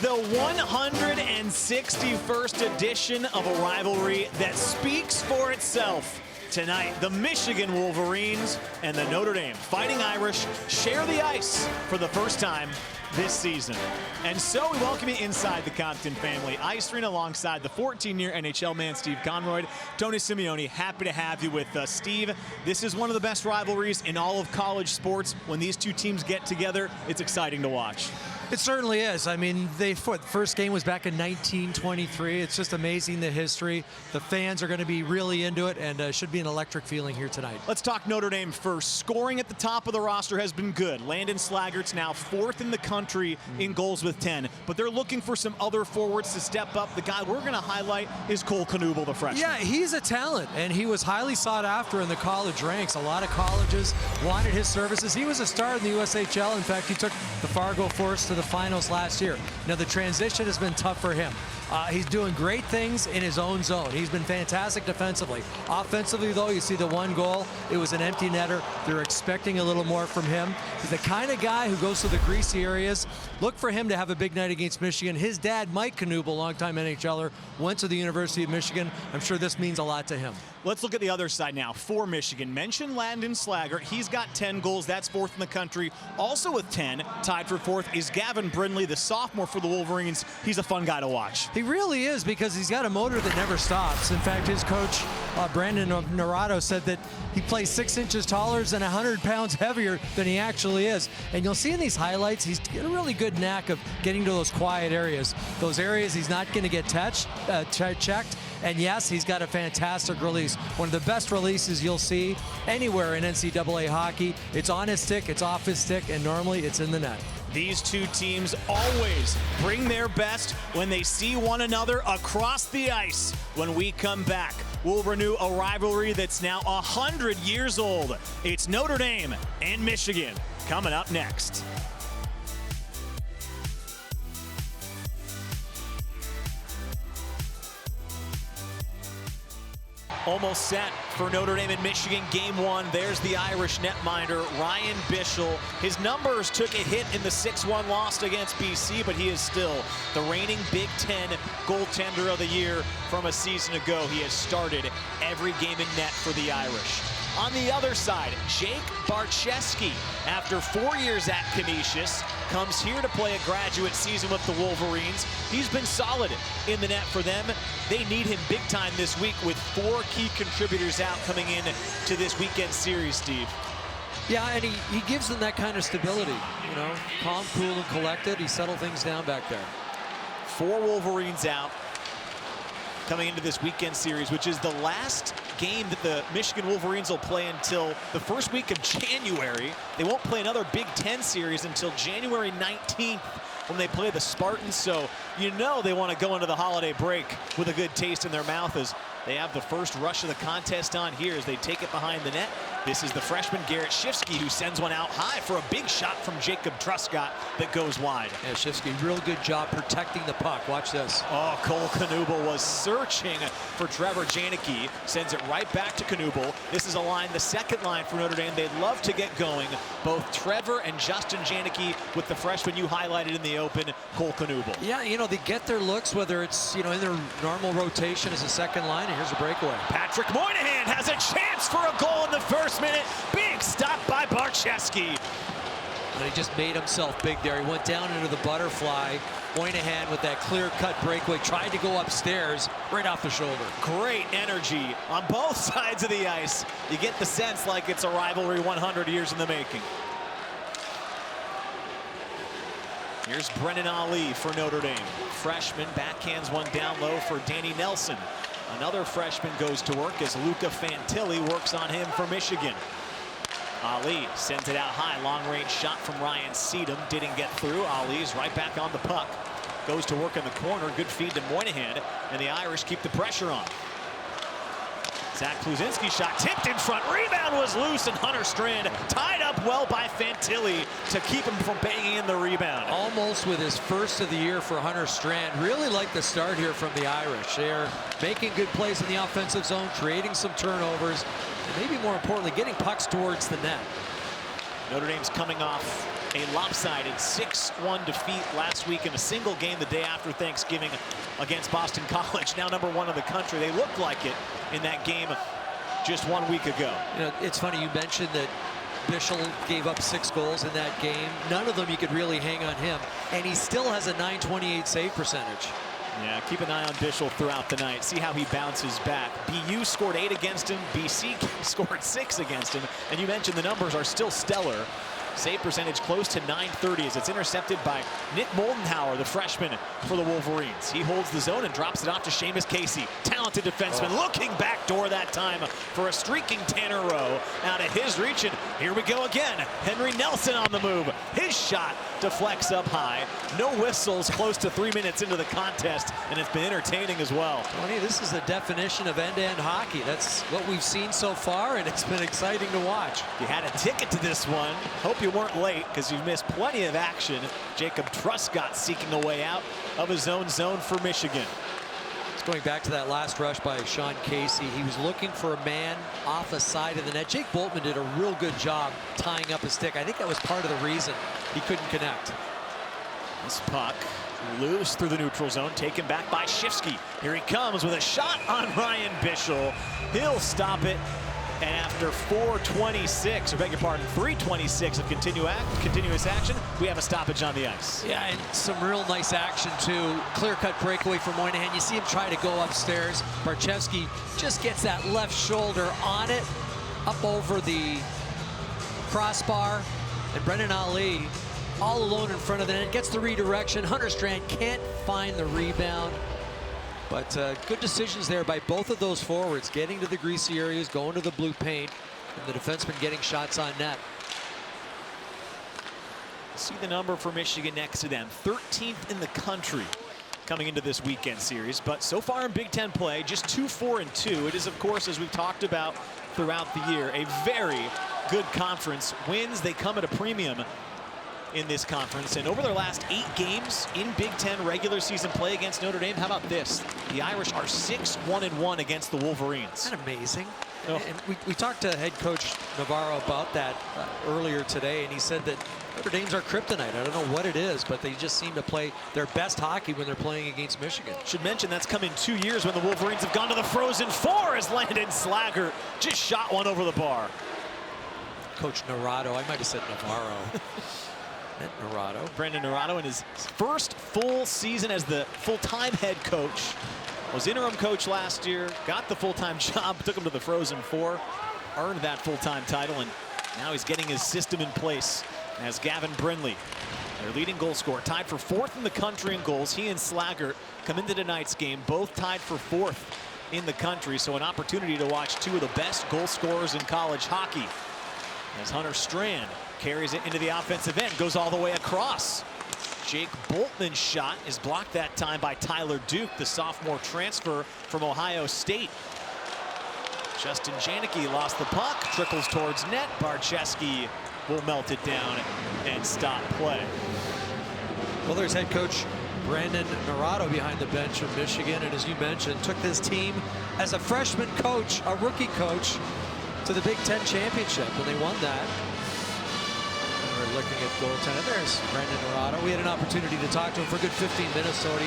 the 161st edition of a rivalry that speaks for itself. Tonight, the Michigan Wolverines and the Notre Dame Fighting Irish share the ice for the first time this season. And so we welcome you inside the Compton family ice arena alongside the 14-year NHL man Steve Conroy. Tony Simeone, happy to have you with us. Steve, this is one of the best rivalries in all of college sports. When these two teams get together, it's exciting to watch. It certainly is. I mean, the first game was back in 1923. It's just amazing, the history. The fans are going to be really into it, and should be an electric feeling here tonight. Let's talk Notre Dame first. Scoring at the top of the roster has been good. Landon Slaggert's now 4th in the country in goals with 10, but they're looking for some other forwards to step up. The guy we're going to highlight is Cole Knuble, the freshman. Yeah, he's a talent, and he was highly sought after in the college ranks. A lot of colleges wanted his services. He was a star in the USHL. In fact, he took the Fargo Force to the finals last year. Now, the transition has been tough for him. He's doing great things in his own zone. He's been fantastic defensively. Offensively, though, you see the one goal. It was an empty netter. They're expecting a little more from him. He's the kind of guy who goes to the greasy areas. Look for him to have a big night against Michigan. His dad, Mike Knuble, longtime NHLer, went to the University of Michigan. I'm sure this means a lot to him. Let's look at the other side now for Michigan. Mention Landon Slaggert. He's got 10 goals. That's 4th in the country. Also with 10, tied for 4th, is Gavin Brindley, the sophomore for the Wolverines. He's a fun guy to watch. He really is, because he's got a motor that never stops. In fact, his coach, Brandon Naurato, said that he plays 6 inches taller and 100 pounds heavier than he actually is. And you'll see in these highlights, he's got a really good knack of getting to those quiet areas. Those areas he's not going to get checked. And yes, he's got a fantastic release. One of the best releases you'll see anywhere in NCAA hockey. It's on his stick, it's off his stick, and normally it's in the net. These two teams always bring their best when they see one another across the ice. When we come back, we'll renew a rivalry that's now 100 years old. It's Notre Dame and Michigan coming up next. Almost set for Notre Dame and Michigan game 1. There's the Irish netminder, Ryan Bischel. His numbers took a hit in the 6-1 loss against BC, but he is still the reigning Big Ten goaltender of the year from a season ago. He has started every game in net for the Irish. On the other side, Jake Barczewski, after 4 years at Canisius, comes here to play a graduate season with the Wolverines. He's been solid in the net for them. They need him big time this week with 4 key contributors out coming in to this weekend series, Steve. Yeah, and he gives them that kind of stability, you know, calm, cool, and collected. He settled things down back there. 4 Wolverines out coming into this weekend series, which is the last game that the Michigan Wolverines will play until the first week of January. They won't play another Big Ten series until January 19th when they play the Spartans. So you know they want to go into the holiday break with a good taste in their mouth as they have the first rush of the contest on here as they take it behind the net. This is the freshman Garrett Shifsky who sends one out high for a big shot from Jacob Truscott that goes wide. Yeah, Shifsky, real good job protecting the puck. Watch this. Oh, Cole Knuble was searching for Trevor Janicki. Sends it right back to Knuble. This is a line, the second line for Notre Dame. They'd love to get going. Both Trevor and Justin Janicki with the freshman you highlighted in the open, Cole Knuble. Yeah, you know, they get their looks, whether it's, you know, in their normal rotation as a second line, and here's a breakaway. Patrick Moynihan has a chance for a goal in the first minute. Big stop by Barczewski. And he just made himself big there. He went down into the butterfly. Moynihan with that clear-cut breakaway, tried to go upstairs, right off the shoulder. Great energy on both sides of the ice. You get the sense like it's a rivalry 100 years in the making. Here's Brennan Ali for Notre Dame. Freshman backhands one down low for Danny Nelson. Another freshman goes to work as Luca Fantilli works on him for Michigan. Ali sends it out high, long-range shot from Ryan Seedham, didn't get through. Ali's right back on the puck. Goes to work in the corner, good feed to Moynihan, and the Irish keep the pressure on. Zach Kluzinski shot tipped in front, rebound was loose, and Hunter Strand tied up well by Fantilli to keep him from banging in the rebound. Almost with his first of the year for Hunter Strand. Really like the start here from the Irish. They're making good plays in the offensive zone, creating some turnovers, and maybe more importantly, getting pucks towards the net. Notre Dame's coming off a lopsided 6-1 defeat last week in a single game the day after Thanksgiving against Boston College, now #1 in the country. They looked like it in that game just 1 week ago. You know, it's funny you mentioned that Bischel gave up 6 goals in that game. None of them you could really hang on him, and he still has a .928 save percentage. Yeah, keep an eye on Bischel throughout the night. See how he bounces back. BU scored 8 against him. BC scored 6 against him. And you mentioned the numbers are still stellar. Save percentage close to .930 as it's intercepted by Nick Moldenhauer, the freshman for the Wolverines. He holds the zone and drops it off to Seamus Casey. Talented defenseman, looking backdoor that time for a streaking Tanner Rowe out of his reach. And here we go again. Henry Nelson on the move. His shot deflects up high. No whistles close to 3 minutes into the contest, and it's been entertaining as well. Tony, this is the definition of end-to-end hockey. That's what we've seen so far, and it's been exciting to watch. If you had a ticket to this one, hope you weren't late because you've missed plenty of action. Jacob Truscott seeking a way out of his own zone for Michigan. Going back to that last rush by Sean Casey, he was looking for a man off the side of the net. Jake Boltman did a real good job tying up his stick. I think that was part of the reason he couldn't connect. This puck loose through the neutral zone, taken back by Shifsky. Here he comes with a shot on Ryan Bischel. He'll stop it. And after 4:26, or beg your pardon, 3:26 of continuous action, we have a stoppage on the ice. Yeah, and some real nice action too. Clear-cut breakaway from Moynihan. You see him try to go upstairs. Barchevsky just gets that left shoulder on it, up over the crossbar, and Brendan Ali all alone in front of the net. Gets the redirection. Hunter Strand can't find the rebound. But good decisions there by both of those forwards, getting to the greasy areas, going to the blue paint, and the defenseman getting shots on net. See the number for Michigan next to them, 13th in the country coming into this weekend series. But so far in Big Ten play, just 2-4-2. It is, of course, as we've talked about throughout the year, a very good conference. Wins, they come at a premium in this conference, and over their last 8 games in Big Ten regular season play against Notre Dame, how about this? The Irish are 6-1-1 against the Wolverines. Isn't that amazing? Oh. And we talked to head coach Navarro about that earlier today, and he said that Notre Dame's our kryptonite. I don't know what it is, but they just seem to play their best hockey when they're playing against Michigan. Should mention that's come in 2 years when the Wolverines have gone to the Frozen Four as Landon Slaggert just shot one over the bar. Coach Navarro, I might have said Navarro. Navarro. Brendan Navarro in his first full season as the full-time head coach. Was interim coach last year, got the full-time job, took him to the Frozen Four, earned that full-time title, and now he's getting his system in place as Gavin Brindley, their leading goal scorer, tied for 4th in the country in goals. He and Slaggert come into tonight's game, both tied for 4th in the country, so an opportunity to watch 2 of the best goal scorers in college hockey. As Hunter Strand carries it into the offensive end, goes all the way across. Jake Boltman's shot is blocked that time by Tyler Duke, the sophomore transfer from Ohio State. Justin Janicki lost the puck, trickles towards net. Barchevsky will melt it down and stop play. Well, there's head coach Brandon Navarro behind the bench from Michigan, and as you mentioned, took this team as a freshman coach, a rookie coach, to the Big Ten championship, and they won that. We're looking at goaltender. There's Brandon Navarro. We had an opportunity to talk to him for a good 15 minutes, Sody.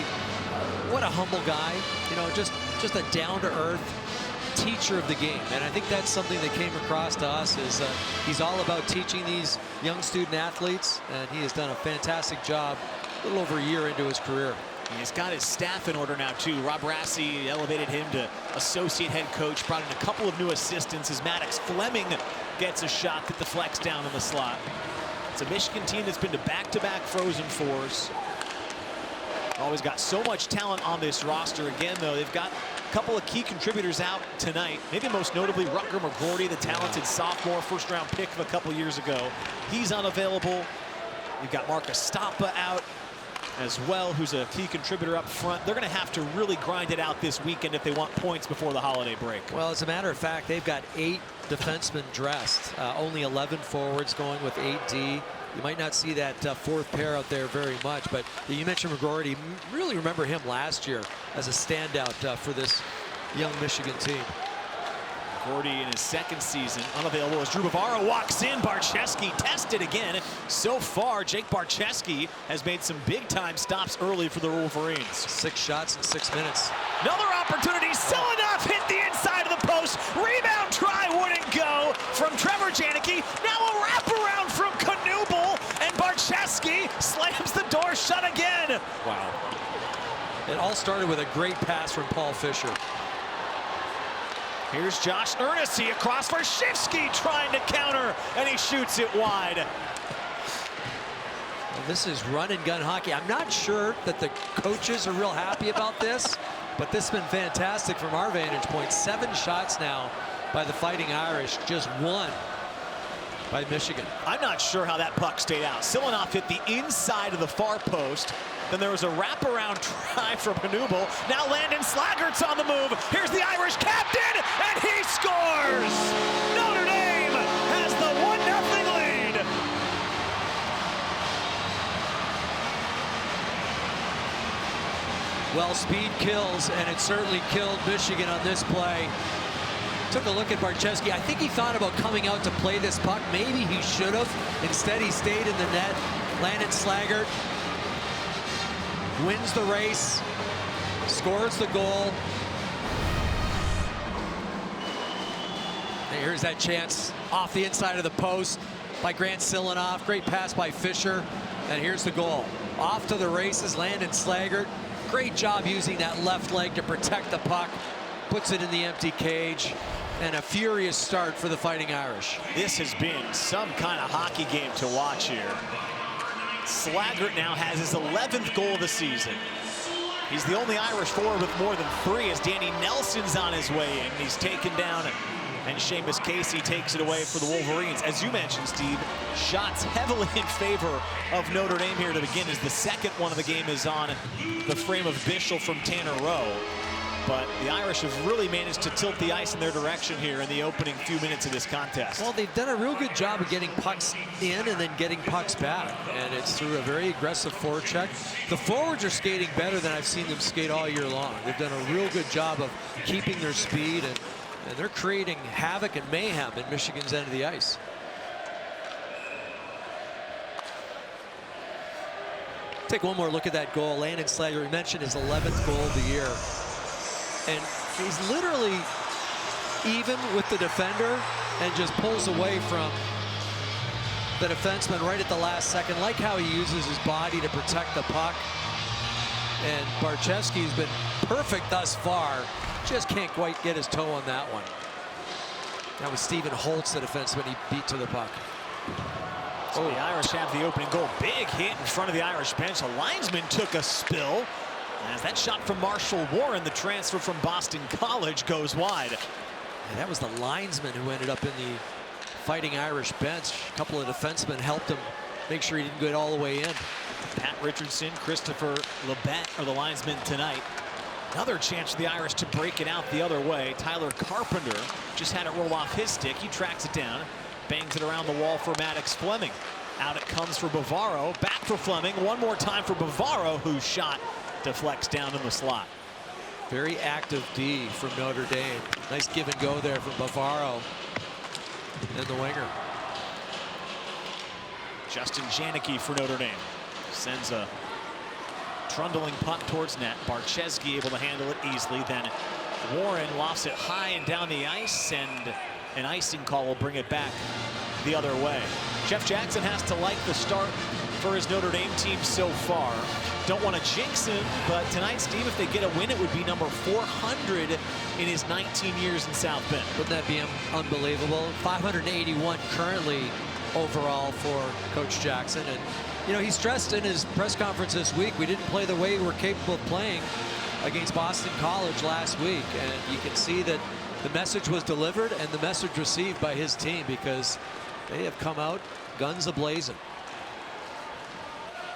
What a humble guy. You know, just a down-to-earth teacher of the game. And I think that's something that came across to us is he's all about teaching these young student athletes, and he has done a fantastic job a little over a year into his career. He's got his staff in order now, too. Rob Rassi elevated him to associate head coach, brought in a couple of new assistants as Maddox Fleming gets a shot that deflects down in the slot. It's a Michigan team that's been to back-to-back Frozen Fours. Always got so much talent on this roster. Again, though, they've got a couple of key contributors out tonight. Maybe most notably Rutger McGroarty, the talented sophomore first-round pick of a couple years ago. He's unavailable. You've got Marcus Stappa out as well, who's a key contributor up front. They're going to have to really grind it out this weekend if they want points before the holiday break. Well, as a matter of fact, they've got 8 defensemen dressed, only 11 forwards going with 8D. You might not see that 4th pair out there very much, but you mentioned McGroarty. Really remember him last year as a standout for this young Michigan team. Gordy in his second season, unavailable as Drew Bavaro walks in. Barczewski tested again. So far, Jake Barczewski has made some big-time stops early for the Wolverines. 6 shots in 6 minutes. Another opportunity. Silanoff hit the inside of the post. Rebound try wouldn't go from Trevor Janicki. Now a wraparound from Knuble, and Barczewski slams the door shut again. Wow. It all started with a great pass from Paul Fisher. Here's Josh Ernest across for Shifsky trying to counter, and he shoots it wide. Well, this is run and gun hockey. I'm not sure that the coaches are real happy about this, but this has been fantastic from our vantage point. 7 shots now by the Fighting Irish, just 1 by Michigan. I'm not sure how that puck stayed out. Silanoff hit the inside of the far post. Then there was a wraparound try from Knuble. Now Landon Slaggert's on the move. Here's the Irish captain, and he scores! Notre Dame has the 1-0 lead. Well, speed kills, and it certainly killed Michigan on this play. Took a look at Barczewski. I think he thought about coming out to play this puck. Maybe he should have. Instead, he stayed in the net. Landon Slaggert wins the race, scores the goal. And here's that chance off the inside of the post by Grant Silanoff. Great pass by Fisher. And here's the goal. Off to the races, Landon Slaggert. Great job using that left leg to protect the puck. Puts it in the empty cage. And a furious start for the Fighting Irish. This has been some kind of hockey game to watch here. Slaggert now has his 11th goal of the season. He's the only Irish forward with more than 3 as Danny Nelson's on his way in. He's taken down, and Seamus Casey takes it away for the Wolverines. As you mentioned, Steve, shots heavily in favor of Notre Dame here to begin, as the second one of the game is on the frame of Bischel from Tanner Rowe. But the Irish have really managed to tilt the ice in their direction here in the opening few minutes of this contest. Well, they've done a real good job of getting pucks in and then getting pucks back. And it's through a very aggressive forecheck. The forwards are skating better than I've seen them skate all year long. They've done a real good job of keeping their speed, and they're creating havoc and mayhem in Michigan's end of the ice. Take one more look at that goal. Landon Slaggert, we mentioned his 11th goal of the year. And he's literally even with the defender and just pulls away from the defenseman right at the last second. Like how he uses his body to protect the puck. And Barczewski's been perfect thus far. Just can't quite get his toe on that one. That was Stephen Holtz, the defenseman he beat to the puck. So the Irish have the opening goal. Big hit in front of the Irish bench. A linesman took a spill. As that shot from Marshall Warren, the transfer from Boston College, goes wide. And that was the linesman who ended up in the Fighting Irish bench. A couple of defensemen helped him make sure he didn't get all the way in. Pat Richardson, Christopher Labette are the linesmen tonight. Another chance for the Irish to break it out the other way. Tyler Carpenter just had it roll off his stick. He tracks it down, bangs it around the wall for Maddox Fleming. Out it comes for Bavaro. Back for Fleming. One more time for Bavaro, whose shot deflects down in the slot. Very active D from Notre Dame. Nice give and go there from Bavaro and the winger. Justin Janicki for Notre Dame sends a trundling puck towards net. Barczewski able to handle it easily. Then Warren lofts it high and down the ice, and an icing call will bring it back the other way. Jeff Jackson has to like the start for his Notre Dame team so far. Don't want to jinx him, but tonight, Steve, if they get a win, it would be number 400 in his 19 years in South Bend. Wouldn't that be unbelievable? 581 currently overall for Coach Jackson. And, you know, he stressed in his press conference this week, we didn't play the way we're capable of playing against Boston College last week. And you can see that the message was delivered and the message received by his team, because they have come out guns a-blazing.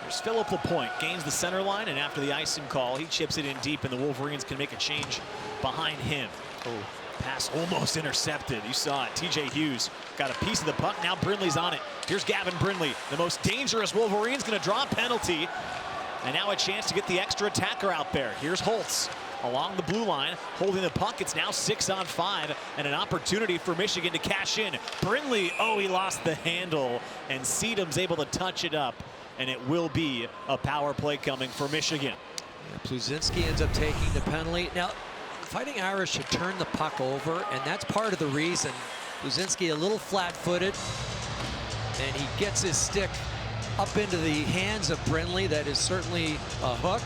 There's Philip Lapointe, gains the center line, and after the icing call, he chips it in deep, and the Wolverines can make a change behind him. Oh, pass almost intercepted. You saw it. TJ Hughes got a piece of the puck. Now Brindley's on it. Here's Gavin Brindley. The most dangerous Wolverine's going to draw a penalty. And now a chance to get the extra attacker out there. Here's Holtz. along the blue line, holding the puck. It's now 6-on-5, and an opportunity for Michigan to cash in. Brindley, oh, he lost the handle, and Sedum's able to touch it up, and it will be a power play coming for Michigan. Yeah, Pluzinski ends up taking the penalty. Now, Fighting Irish should turn the puck over, and that's part of the reason. Pluzinski a little flat-footed, and he gets his stick up into the hands of Brindley. That is certainly a hook.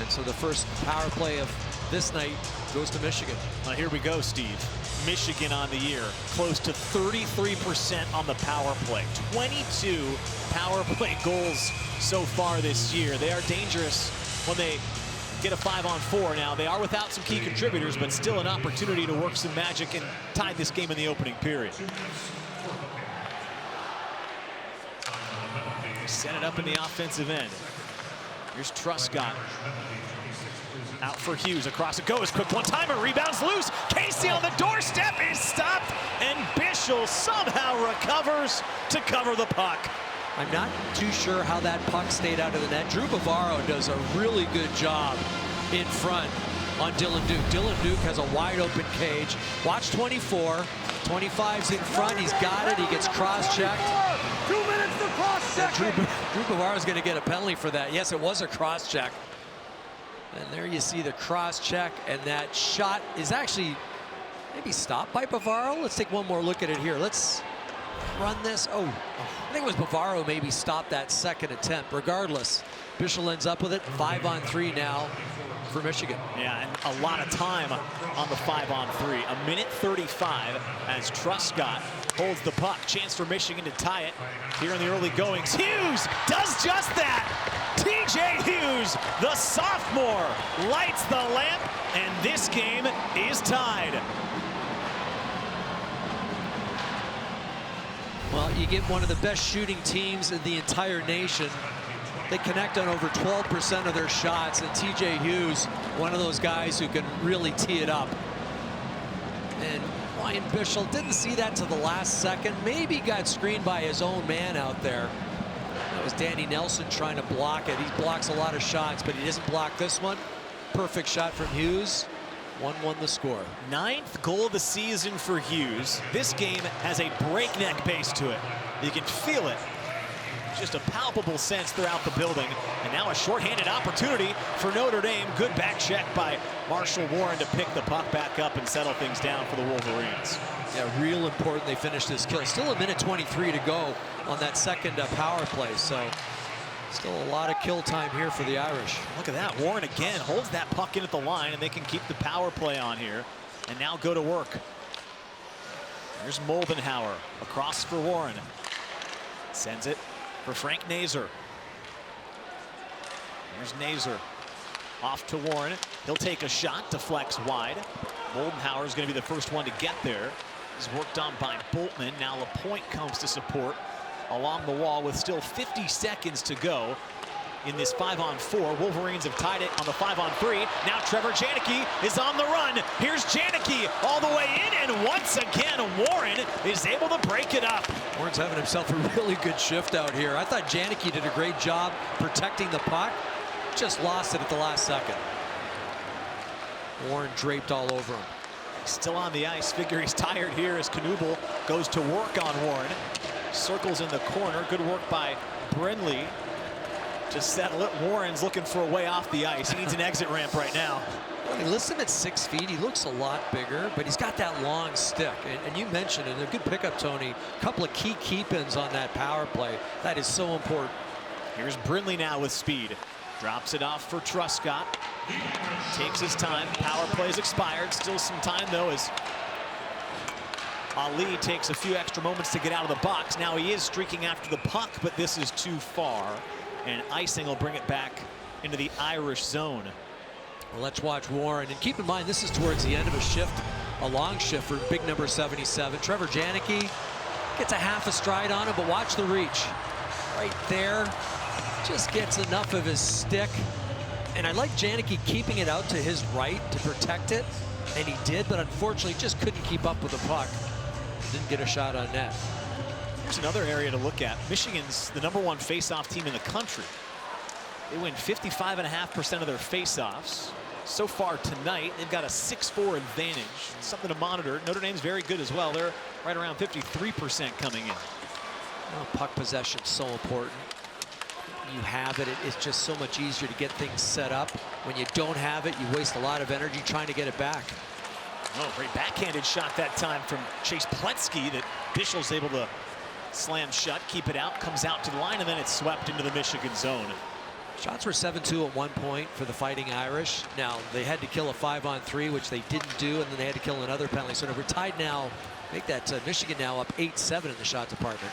And so the first power play of this night goes to Michigan. Well, here we go, Steve. Michigan on the year, close to 33% on the power play. 22 power play goals so far this year. They are dangerous when they get a 5-on-4 now. They are without some key contributors, but still an opportunity to work some magic and tie this game in the opening period. Set it up in the offensive end. Here's Truscott. Out for Hughes, across it goes, quick one-timer, rebounds loose. Casey on the doorstep is stopped, and Bischel somehow recovers to cover the puck. I'm not too sure how that puck stayed out of the net. Drew Bavaro does a really good job in front on Dylan Duke. Dylan Duke has a wide open cage. Watch 24. 25's in front. He's got it. He gets cross-checked. 2 minutes to cross-check. Drew Bavaro's going to get a penalty for that. Yes, it was a cross-check. And there you see the cross-check, and that shot is actually maybe stopped by Bavaro. Let's take one more look at it here. Let's run this. Oh, I think it was Bavaro maybe stopped that second attempt. Regardless, Bischel ends up with it. 5-on-3 now for Michigan. Yeah, and a lot of time on the 5-on-3. A minute 35 as Truscott holds the puck. Chance for Michigan to tie it here in the early goings. Hughes does just that. TJ Hughes, the sophomore, lights the lamp, and this game is tied. Well, you get one of the best shooting teams in the entire nation. They connect on over 12% of their shots, and TJ Hughes, one of those guys who can really tee it up. And Ryan Bischel didn't see that to the last second. Maybe got screened by his own man out there. That was Danny Nelson trying to block it. He blocks a lot of shots, but he doesn't block this one. Perfect shot from Hughes. 1-1 the score. 9th goal of the season for Hughes. This game has a breakneck pace to it. You can feel it. Just a palpable sense throughout the building. And now a shorthanded opportunity for Notre Dame. Good back check by Marshall Warren to pick the puck back up and settle things down for the Wolverines. Yeah, real important they finish this kill. Still a minute 23 to go on that second power play. So still a lot of kill time here for the Irish. Look at that. Warren again holds that puck in at the line, and they can keep the power play on here and now go to work. There's Moldenhauer across for Warren. Sends it for Frank Nazer. There's Nazer off to Warren. He'll take a shot, deflects wide. Moldenhauer is going to be the first one to get there. He's worked on by Boltman. Now LaPointe comes to support along the wall with still 50 seconds to go in this 5-on-4. Wolverines have tied it on the 5-on-3. Now Trevor Janicki is on the run. Here's Janicki all the way in, and once again Warren is able to break it up. Warren's having himself a really good shift out here. I thought Janicki did a great job protecting the puck. Just lost it at the last second. Warren draped all over him. Still on the ice. Figure he's tired here as Knuble goes to work on Warren. Circles in the corner. Good work by Brindley to settle it. Warren's looking for a way off the ice. He needs an exit ramp right now. Well, he lists him at 6 feet. He looks a lot bigger, but he's got that long stick. And you mentioned it. A good pickup, Tony. A couple of key keep-ins on that power play. That is so important. Here's Brindley now with speed. Drops it off for Truscott. Takes his time. Power play's expired. Still some time, though, as Ali takes a few extra moments to get out of the box. Now he is streaking after the puck, but this is too far. And icing will bring it back into the Irish zone. Well, let's watch Warren. And keep in mind, this is towards the end of a shift, a long shift for big number 77. Trevor Janicki gets a half a stride on him, but watch the reach. Right there. Just gets enough of his stick. And I like Janicki keeping it out to his right to protect it. And he did, but unfortunately just couldn't keep up with the puck. Didn't get a shot on net. Here's another area to look at. Michigan's the #1 face-off team in the country. They win 55.5% of their faceoffs. So far tonight, they've got a 6-4 advantage. Something to monitor. Notre Dame's very good as well. They're right around 53% coming in. Well, puck possession so important. You have it, it's just so much easier to get things set up. When you don't have it, you waste a lot of energy trying to get it back. Oh, great backhanded shot that time from Chase Pletsky that Bischel's able to slam shut, keep it out, comes out to the line, and then it's swept into the Michigan zone. Shots were 7-2 at one point for the Fighting Irish. Now, they had to kill a 5-on-3, which they didn't do, and then they had to kill another penalty. So we're tied now, make that Michigan now up 8-7 in the shot department.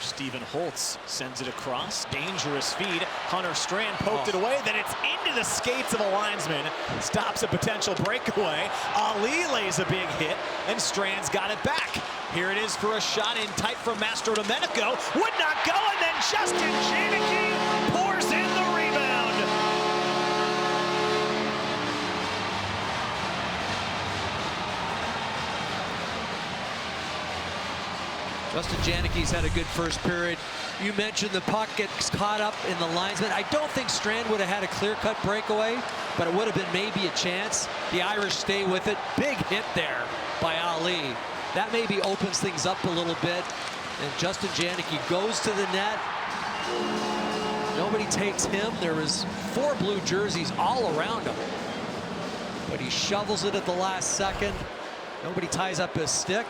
Stephen Holtz sends it across. Dangerous feed. Hunter Strand poked it away. Then it's into the skates of a linesman. Stops a potential breakaway. Ali lays a big hit, and Strand's got it back. Here it is for a shot in tight from Mastro Domenico. Would not go, and then Justin Janicki pours in the rebound. Justin Janicki's had a good first period. You mentioned the puck gets caught up in the linesman. I don't think Strand would have had a clear-cut breakaway, but it would have been maybe a chance. The Irish stay with it. Big hit there by Ali. That maybe opens things up a little bit. And Justin Janicki goes to the net. Nobody takes him. There was 4 blue jerseys all around him. But he shovels it at the last second. Nobody ties up his stick.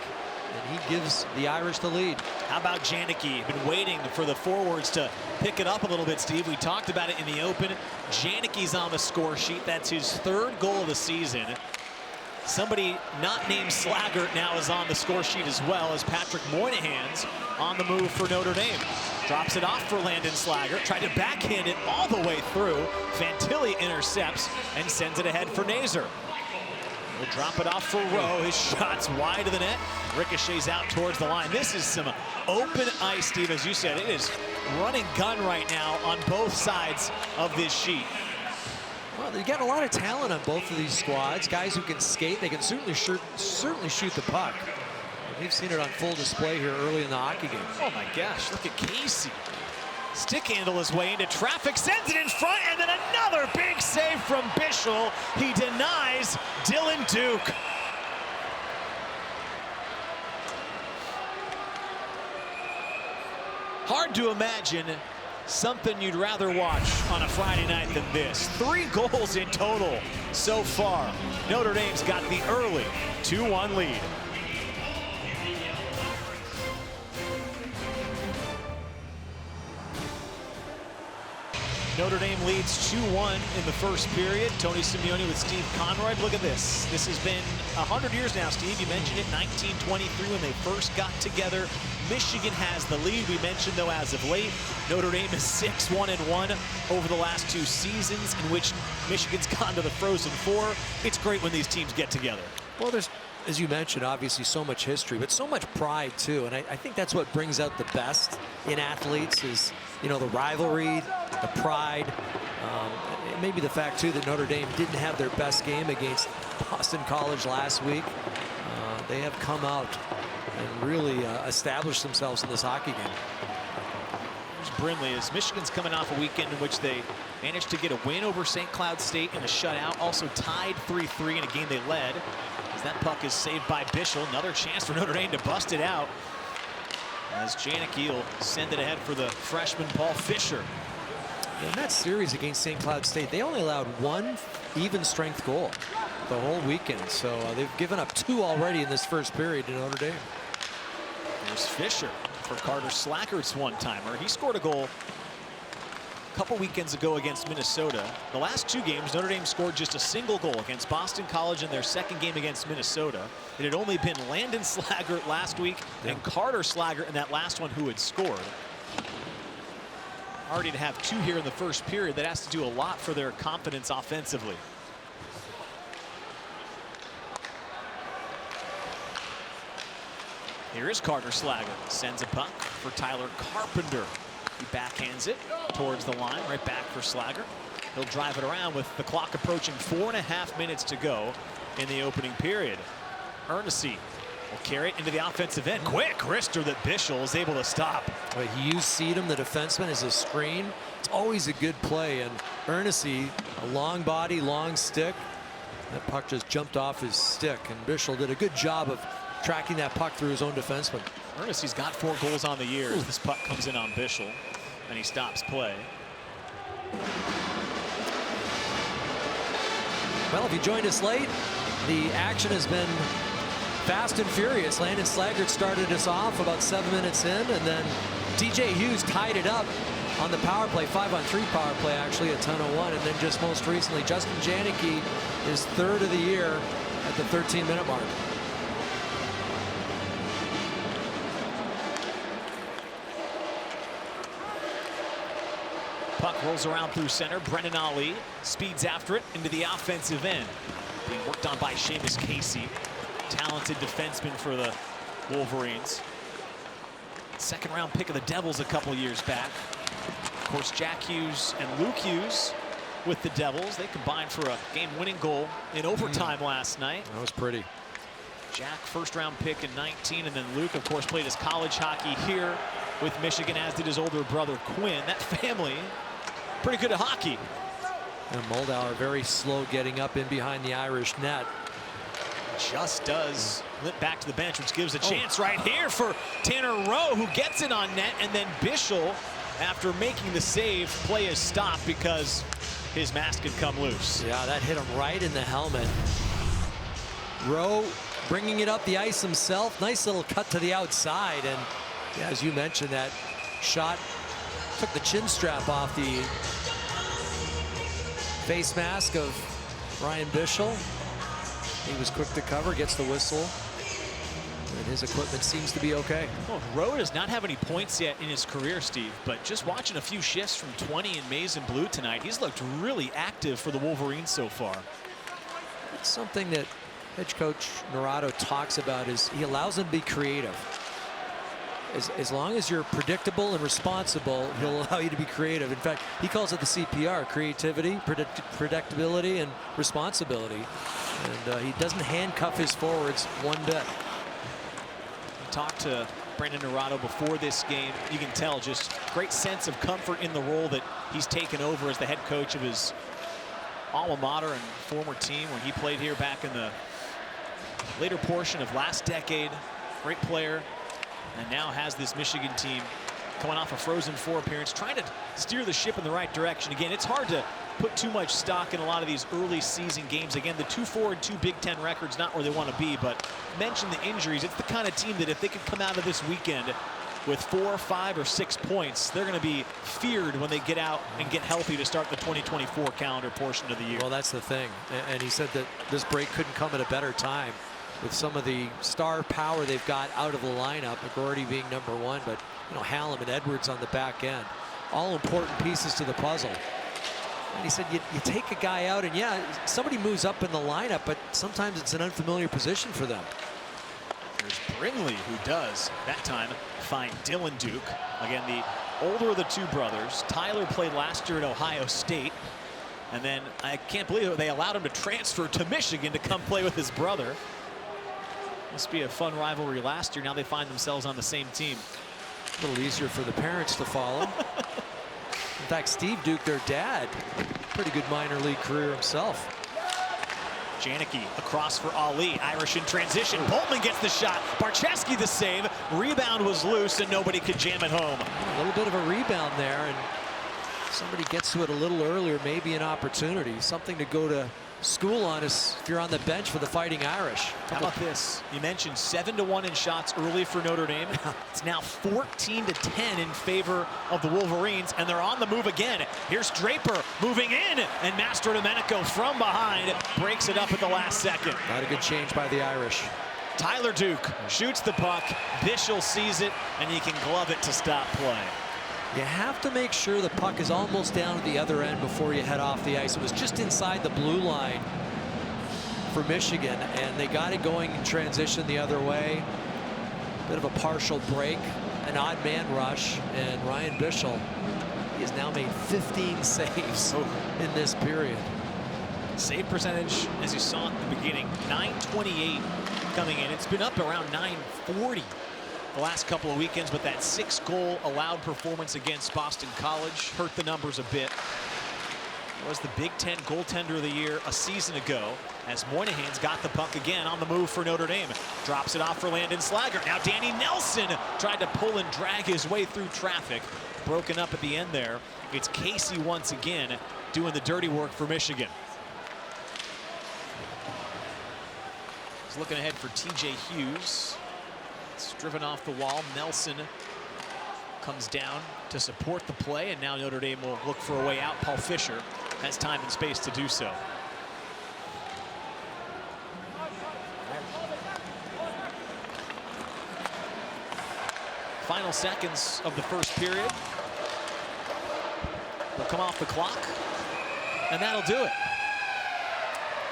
And he gives the Irish the lead. How about Janicki? Been waiting for the forwards to pick it up a little bit, Steve. We talked about it in the open. Janicki's on the score sheet. That's his 3rd goal of the season. Somebody not named Slaggert now is on the score sheet as well, as Patrick Moynihan's on the move for Notre Dame. Drops it off for Landon Slaggert. Tried to backhand it all the way through. Fantilli intercepts and sends it ahead for Nazer. He'll drop it off for Rowe. His shot's wide of the net. Ricochets out towards the line. This is some open ice, Steve. As you said, it is running gun right now on both sides of this sheet. Well, they got a lot of talent on both of these squads. Guys who can skate. They can certainly shoot the puck. And we've seen it on full display here early in the hockey game. Oh my gosh, look at Casey. Stick handle his way into traffic, sends it in front, and then another big save from Bischel. He denies Dylan Duke. Hard to imagine something you'd rather watch on a Friday night than this. 3 goals in total so far. Notre Dame's got the early 2-1 lead. Notre Dame leads 2-1 in the first period. Tony Simeone with Steve Conroy. Look at this. This has been 100 years now, Steve. You mentioned it, 1923 when they first got together. Michigan has the lead. We mentioned, though, as of late, Notre Dame is 6-1-1 over the last 2 seasons in which Michigan's gone to the Frozen Four. It's great when these teams get together. Well, there's, as you mentioned, obviously so much history, but so much pride, too. And I think that's what brings out the best in athletes is, you know, the rivalry, the pride. Maybe the fact, too, that Notre Dame didn't have their best game against Boston College last week. They have come out and really established themselves in this hockey game. Here's Brindley as Michigan's coming off a weekend in which they managed to get a win over St. Cloud State in a shutout. Also tied 3-3 in a game they led. As that puck is saved by Bischel. Another chance for Notre Dame to bust it out. As Janicki will send it ahead for the freshman Paul Fisher. In that series against St. Cloud State, they only allowed 1 even strength goal the whole weekend. So they've given up 2 already in this first period in Notre Dame. There's Fisher for Carter Slacker's one-timer. He scored a goal a couple weekends ago against Minnesota. The last 2 games, Notre Dame scored just a single goal against Boston College in their second game against Minnesota. It had only been Landon Slaggert last week and Carter Slaggert in that last one who had scored. Already to have 2 here in the first period, that has to do a lot for their confidence offensively. Here is Carter Slaggert. Sends a puck for Tyler Carpenter. He backhands it towards the line, right back for Slaggert. He'll drive it around with the clock approaching 4.5 minutes to go in the opening period. Ernest Will carry it into the offensive end. Quick wrister that Bischel is able to stop. He used Seedham, the defenseman, as a screen. It's always a good play. And Earnesty, a long body, long stick. That puck just jumped off his stick, and Bischel did a good job of tracking that puck through his own defenseman. Earnesty's got 4 goals on the year as this puck comes in on Bischel, and he stops play. Well, if you joined us late, the action has been fast and furious. Landon Slaggert started us off about 7 minutes in, and then TJ Hughes tied it up on the power play, 5-on-3 power play, actually, at 10:01. And then just most recently, Justin Janicki is 3rd of the year at the 13-minute mark. Puck rolls around through center. Brendan Ali speeds after it into the offensive end. Being worked on by Seamus Casey. Talented defenseman for the Wolverines. 2nd round pick of the Devils a couple years back. Of course, Jack Hughes and Luke Hughes with the Devils. They combined for a game-winning goal in overtime last night. That was pretty. Jack, 1st round pick in 19, and then Luke, of course, played his college hockey here with Michigan, as did his older brother Quinn. That family, pretty good at hockey. And Moldauer very slow getting up in behind the Irish net. Just does limp back to the bench, which gives a chance right here for Tanner Rowe, who gets it on net, and then Bischel, after making the save, play is stopped because his mask had come loose. Yeah, that hit him right in the helmet. Rowe bringing it up the ice himself. Nice little cut to the outside, and yeah, as you mentioned, that shot took the chin strap off the face mask of Ryan Bischel. He was quick to cover, gets the whistle, and his equipment seems to be okay. Well, Rowe does not have any points yet in his career, Steve, but just watching a few shifts from 20 in maize and blue tonight, he's looked really active for the Wolverines so far. It's something that head coach Naurato talks about, is he allows them to be creative. As long as you're predictable and responsible, he'll allow you to be creative. In fact, he calls it the CPR: creativity, predictability, and responsibility. And he doesn't handcuff his forwards one bit. I talked to Brendan Naurato before this game. You can tell just great sense of comfort in the role that he's taken over as the head coach of his alma mater and former team when he played here back in the later portion of last decade. Great player. And now has this Michigan team coming off a Frozen Four appearance, trying to steer the ship in the right direction. Again, it's hard to put too much stock in a lot of these early season games. Again, the 2-4 and 2 Big Ten records, not where they want to be, but mention the injuries. It's the kind of team that if they could come out of this weekend with 4, 5, or 6 points, they're going to be feared when they get out and get healthy to start the 2024 calendar portion of the year. Well, that's the thing. And he said that this break couldn't come at a better time, with some of the star power they've got out of the lineup, McGroarty being #1, but you know, Hallam and Edwards on the back end, all important pieces to the puzzle. And he said you take a guy out, and yeah, somebody moves up in the lineup, but sometimes it's an unfamiliar position for them. There's Brinley, who does that time find Dylan Duke. Again, the older of the 2 brothers. Tyler played last year at Ohio State, and then I can't believe it, they allowed him to transfer to Michigan to come play with his brother. Must be a fun rivalry last year. Now they find themselves on the same team. A little easier for the parents to follow. In fact, Steve Duke, their dad, pretty good minor league career himself. Janicki across for Ali. Irish in transition. Boltman gets the shot. Barczewski the save. Rebound was loose and nobody could jam it home. A little bit of a rebound there, and somebody gets to it a little earlier, maybe an opportunity. Something to go to school on if you're on the bench for the Fighting Irish. How about this? You mentioned 7-1 in shots early for Notre Dame. It's now 14-10 in favor of the Wolverines, and they're on the move again. Here's Draper moving in, and Mastrodomenico from behind breaks it up at the last second. Not a good change by the Irish. Tyler Duke shoots the puck. Bischel sees it, and he can glove it to stop play. You have to make sure the puck is almost down at the other end before you head off the ice. It was just inside the blue line for Michigan, and they got it going in transition the other way. Bit of a partial break, an odd man rush, and Ryan Bischel, he has now made 15 saves in this period. Save percentage, as you saw at the beginning, .928 coming in. It's been up around 940 the last couple of weekends, but that 6-goal allowed performance against Boston College hurt the numbers a bit. Was the Big Ten goaltender of the year a season ago, as Moynihan's got the puck again on the move for Notre Dame. Drops it off for Landon Slaggert. Now Danny Nelson tried to pull and drag his way through traffic. Broken up at the end there. It's Casey once again doing the dirty work for Michigan. He's looking ahead for TJ Hughes. It's driven off the wall. Nelson comes down to support the play, and now Notre Dame will look for a way out. Paul Fisher has time and space to do so. Final seconds of the first period will come off the clock, and that'll do it.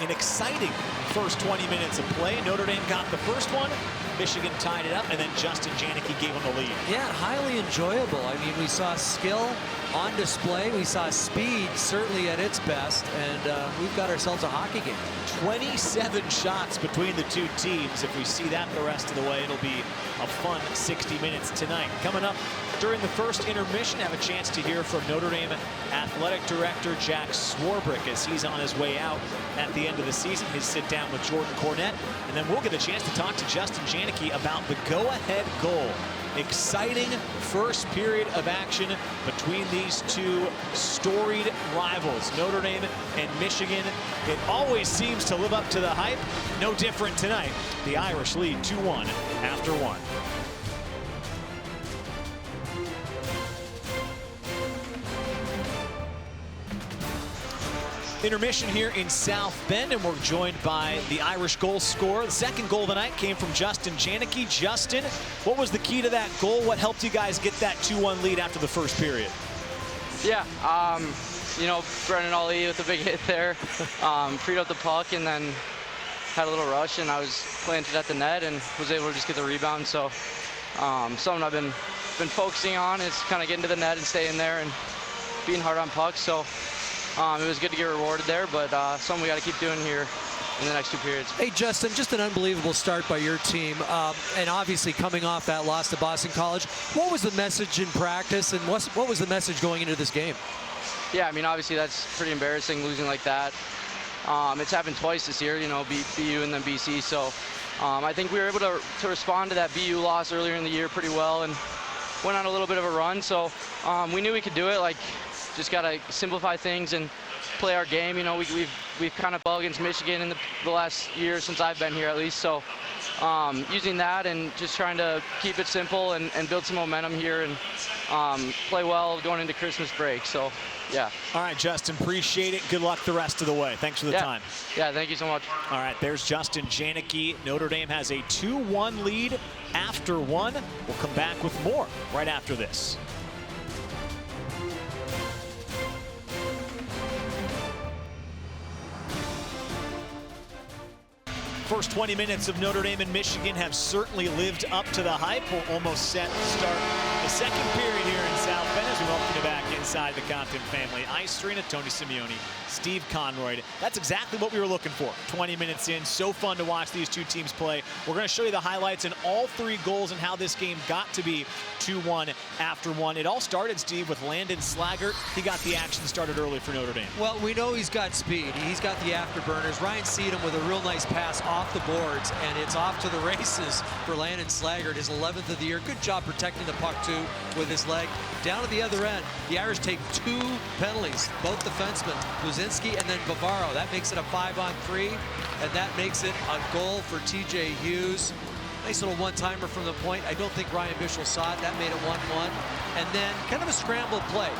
An exciting first 20 minutes of play. Notre Dame got the first one. Michigan tied it up, and then Justin Janicki gave him the lead. Yeah, highly enjoyable. I mean, we saw skill on display. We saw speed certainly at its best, and we've got ourselves a hockey game. 27 shots between the two teams. If we see that the rest of the way, it'll be a fun 60 minutes tonight. Coming up during the first intermission, have a chance to hear from Notre Dame Athletic Director Jack Swarbrick as he's on his way out at the end of the season. His sit down with Jordan Cornette, and then we'll get a chance to talk to Justin Janicki about the go-ahead goal. Exciting first period of action between these two storied rivals, Notre Dame and Michigan. It always seems to live up to the hype. No different tonight. The Irish lead 2-1 after one. Intermission here in South Bend, and we're joined by the Irish goal scorer. The second goal of the night came from Justin Janicki. Justin, what was the key to that goal? What helped you guys get that 2-1 lead after the first period? Yeah, you know, Brennan Ali with a big hit there, freed up the puck, and then had a little rush, and I was planted at the net and was able to just get the rebound. So something I've been focusing on is kind of getting to the net and staying there and being hard on pucks. So it was good to get rewarded there, but something we got to keep doing here in the next two periods. Hey, Justin, just an unbelievable start by your team, and obviously coming off that loss to Boston College. What was the message in practice, and what was the message going into this game? Yeah, I mean, obviously that's pretty embarrassing, losing like that. It's happened twice this year, you know, BU and then BC. So I think we were able to respond to that BU loss earlier in the year pretty well and went on a little bit of a run. So we knew we could do it. Like, just got to simplify things and play our game. You know, we've kind of balled against Michigan in the last year since I've been here, at least. So using that and just trying to keep it simple and build some momentum here and play well going into Christmas break. So, yeah. All right, Justin, appreciate it. Good luck the rest of the way. Thanks for the time. Yeah, thank you so much. All right, there's Justin Janicki. Notre Dame has a 2-1 lead after one. We'll come back with more right after this. First 20 minutes of Notre Dame and Michigan have certainly lived up to the hype. We're almost set to start the second period here in South Bend as we welcome you back inside the Compton Family Ice Arena. Tony Simeone, Steve Conroy. That's exactly what we were looking for. 20 minutes in, so fun to watch these two teams play. We're going to show you the highlights and all three goals and how this game got to be 2-1 after one. It all started, Steve, with Landon Slaggert. He got the action started early for Notre Dame. Well, we know he's got speed. He's got the afterburners. Ryan Seedham with a real nice pass off the boards, and it's off to the races for Landon Slaggert, his 11th of the year. Good job protecting the puck, too, with his leg. Down at the other end, the Irish take two penalties, both defensemen, Buzinski and then Bavaro. That makes it a 5-on-3, and that makes it a goal for TJ Hughes. Nice little one-timer from the point. I don't think Ryan Bischel saw it. That made it 1-1. And then kind of a scrambled play.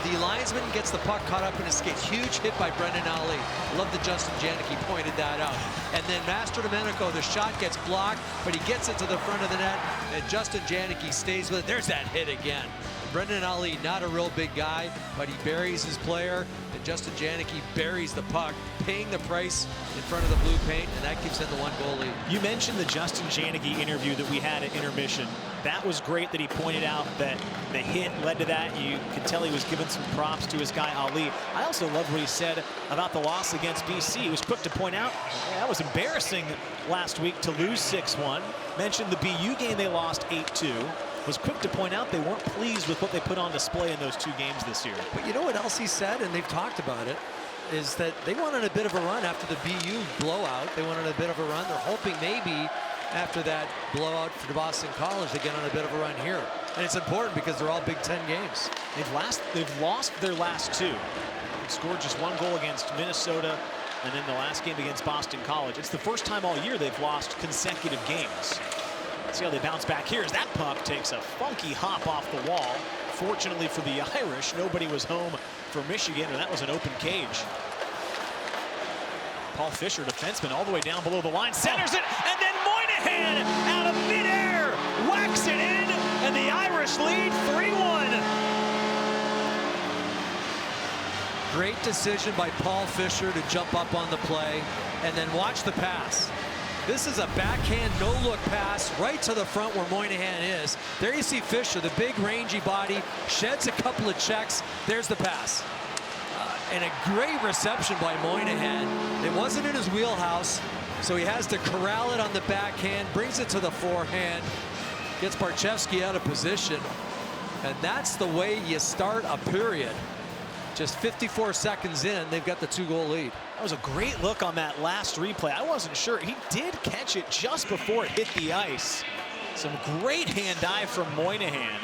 The linesman gets the puck caught up in his skates. Huge hit by Brendan Ali. Love that Justin Janicki pointed that out. And then Master Domenico, the shot gets blocked, but he gets it to the front of the net, and Justin Janicki stays with it. There's that hit again. Brendan Ali, not a real big guy, but he buries his player, and Justin Janicki buries the puck, paying the price in front of the blue paint, and that gives them the 1-goal lead. You mentioned the Justin Janicki interview that we had at intermission. That was great that he pointed out that the hit led to that. You could tell he was giving some props to his guy Ali. I also love what he said about the loss against BC. He was quick to point out, that was embarrassing last week to lose 6-1. Mentioned the BU game they lost 8-2. Was quick to point out they weren't pleased with what they put on display in those 2 games this year. But you know what else he said, and they've talked about it, is that they wanted a bit of a run after the BU blowout. They wanted a bit of a run. They're hoping maybe after that blowout for Boston College, they get on a bit of a run here. And it's important because they're all Big Ten games. They've lost their last 2. They scored just 1 goal against Minnesota, and then the last game against Boston College. It's the first time all year they've lost consecutive games. See how they bounce back here as that puck takes a funky hop off the wall. Fortunately for the Irish, nobody was home for Michigan, and that was an open cage. Paul Fisher, defenseman, all the way down below the line, centers it, and then Moynihan out of midair whacks it in, and the Irish lead 3-1. Great decision by Paul Fisher to jump up on the play, and then watch the pass. This is a backhand no-look pass right to the front where Moynihan is. There you see Fisher, the big rangy body, sheds a couple of checks. There's the pass. And a great reception by Moynihan. It wasn't in his wheelhouse, so he has to corral it on the backhand, brings it to the forehand, gets Barchevsky out of position. And that's the way you start a period. Just 54 seconds in, they've got the 2-goal lead. That was a great look on that last replay. I wasn't sure. He did catch it just before it hit the ice. Some great hand-eye from Moynihan.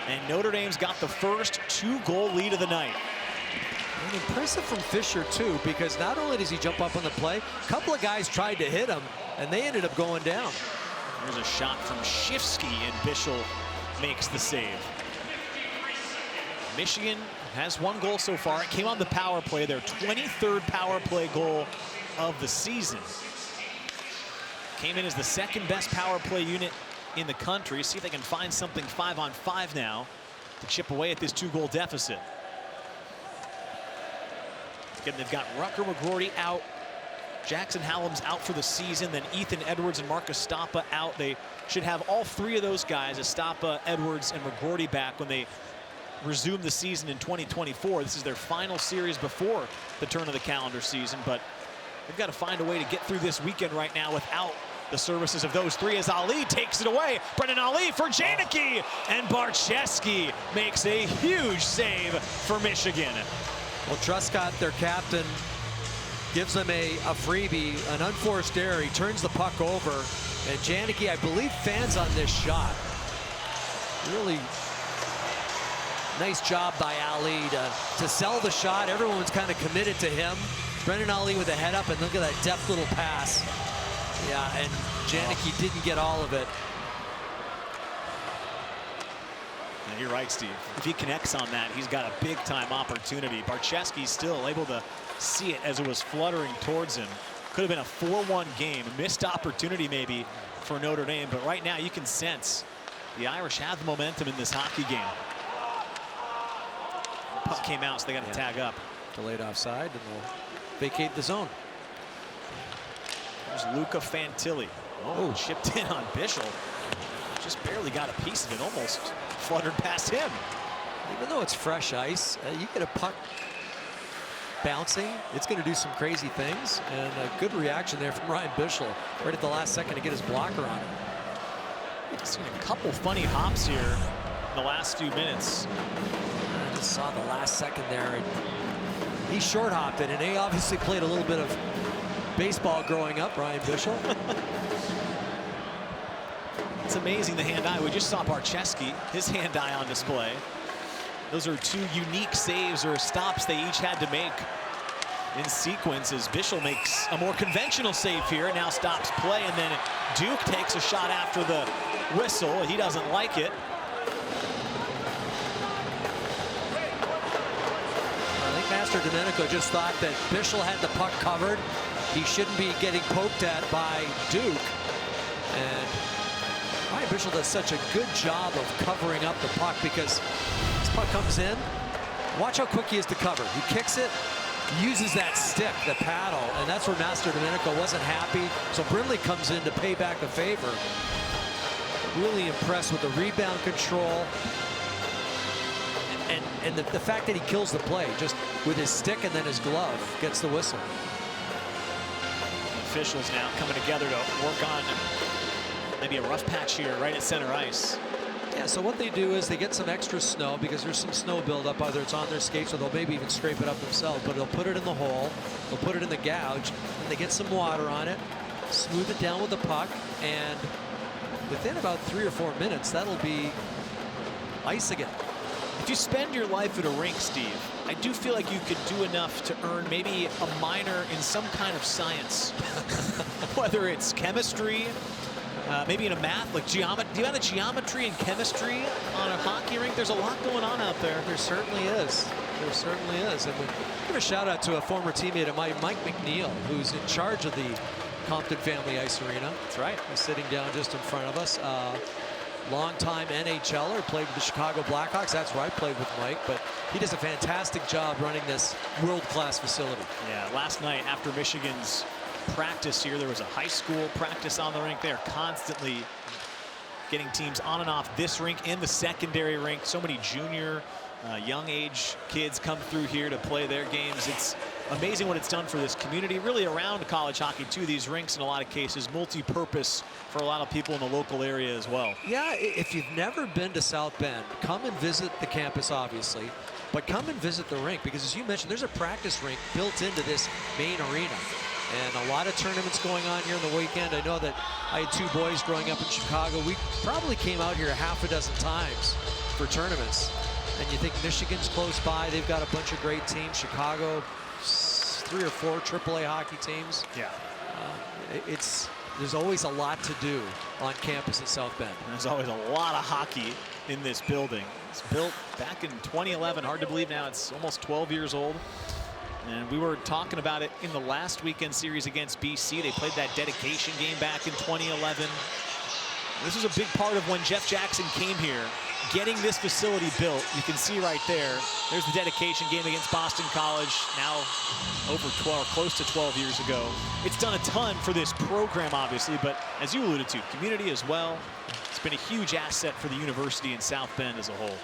And Notre Dame's got the first 2-goal lead of the night. And impressive from Fisher, too, because not only does he jump up on the play, a couple of guys tried to hit him, and they ended up going down. There's a shot from Shifsky, and Bischel makes the save. Michigan has 1 goal so far. It came on the power play, their 23rd power play goal of the season. Came in as the 2nd best power play unit in the country. See if they can find something 5-on-5 now to chip away at this 2-goal deficit. Again, they've got Rucker McGroarty out. Jackson Hallam's out for the season. Then Ethan Edwards and Marcus Stappa out. They should have all 3 of those guys, Stappa, Edwards, and McGroarty, back when they resume the season in 2024. This is their final series before the turn of the calendar season, but they've got to find a way to get through this weekend right now without the services of those 3 as Ali takes it away. Brendan Ali for Janicki, and Barchevsky makes a huge save for Michigan. Well, Truscott, their captain, gives them a freebie, an unforced error. He turns the puck over, and Janicki, I believe, fans on this shot. Really nice job by Ali to sell the shot. Everyone's kind of committed to him. Brendan Ali with a head up, and look at that deft little pass. Yeah, and Janicki didn't get all of it. And you're right, Steve. If he connects on that, he's got a big-time opportunity. Barchevsky's still able to see it as it was fluttering towards him. Could have been a 4-1 game. A missed opportunity maybe for Notre Dame, but right now you can sense the Irish have the momentum in this hockey game. Puck came out, so they got to tag up. Delayed offside, and they'll vacate the zone. There's Luca Fantilli. Oh, chipped in on Bischel. Just barely got a piece of it, almost fluttered past him. Even though it's fresh ice, you get a puck bouncing, it's going to do some crazy things, and a good reaction there from Ryan Bischel right at the last second to get his blocker on it. We've seen a couple funny hops here in the last few minutes. I just saw the last second there, and he short hopped it, and he obviously played a little bit of baseball growing up, Ryan Bischel. It's amazing the hand-eye. We just saw Barchevsky, his hand-eye on display. Those are 2 unique saves or stops they each had to make in sequence as Bischel makes a more conventional save here. Now stops play, and then Duke takes a shot after the whistle. He doesn't like it. I think Master Domenico just thought that Bischel had the puck covered. He shouldn't be getting poked at by Duke. And Ryan Ryan Bischel does such a good job of covering up the puck because this puck comes in. Watch how quick he is to cover. He kicks it, uses that stick, the paddle, and that's where Master Domenico wasn't happy. So Brindley comes in to pay back a favor. Really impressed with the rebound control. And the fact that he kills the play just with his stick and then his glove gets the whistle. Officials now coming together to work on maybe a rough patch here right at center ice. Yeah, so what they do is they get some extra snow because there's some snow buildup, either it's on their skates or they'll maybe even scrape it up themselves, but they'll put it in the hole, they'll put it in the gouge, and they get some water on it, smooth it down with the puck, and within about 3 or 4 minutes, that'll be ice again. If you spend your life at a rink, Steve, I do feel like you could do enough to earn maybe a minor in some kind of science. Whether it's chemistry, maybe in a math, like geometry. Do you have a geometry and chemistry on a hockey rink? There's a lot going on out there. There certainly is. There certainly is. And we give a shout out to a former teammate of mine, Mike McNeil, who's in charge of the Compton Family Ice Arena. That's right. He's sitting down just in front of us. Longtime NHLer, played with the Chicago Blackhawks. That's where I played with Mike, but he does a fantastic job running this world-class facility. Yeah, last night after Michigan's practice here, there was a high school practice on the rink. They're constantly getting teams on and off this rink and the secondary rink. So many junior, young age kids come through here to play their games. It's amazing what it's done for this community, really around college hockey too. These rinks in a lot of cases multi-purpose for a lot of people in the local area as well. Yeah, if you've never been to South Bend, come and visit the campus, obviously, but come and visit the rink because, as you mentioned, there's a practice rink built into this main arena. And a lot of tournaments going on here on the weekend. I know that I had 2 boys growing up in Chicago. We probably came out here half a dozen times for tournaments. And you think Michigan's close by. They've got a bunch of great teams. Chicago, 3 or 4 AAA hockey teams. Yeah. There's always a lot to do on campus at South Bend. There's always a lot of hockey in this building. It's built back in 2011. Hard to believe now it's almost 12 years old. And we were talking about it in the last weekend series against BC. They played that dedication game back in 2011. This was a big part of when Jeff Jackson came here, getting this facility built. You can see right there, there's the dedication game against Boston College, now over 12, close to 12 years ago. It's done a ton for this program, obviously, but as you alluded to, community as well. It's been a huge asset for the university in South Bend as a whole.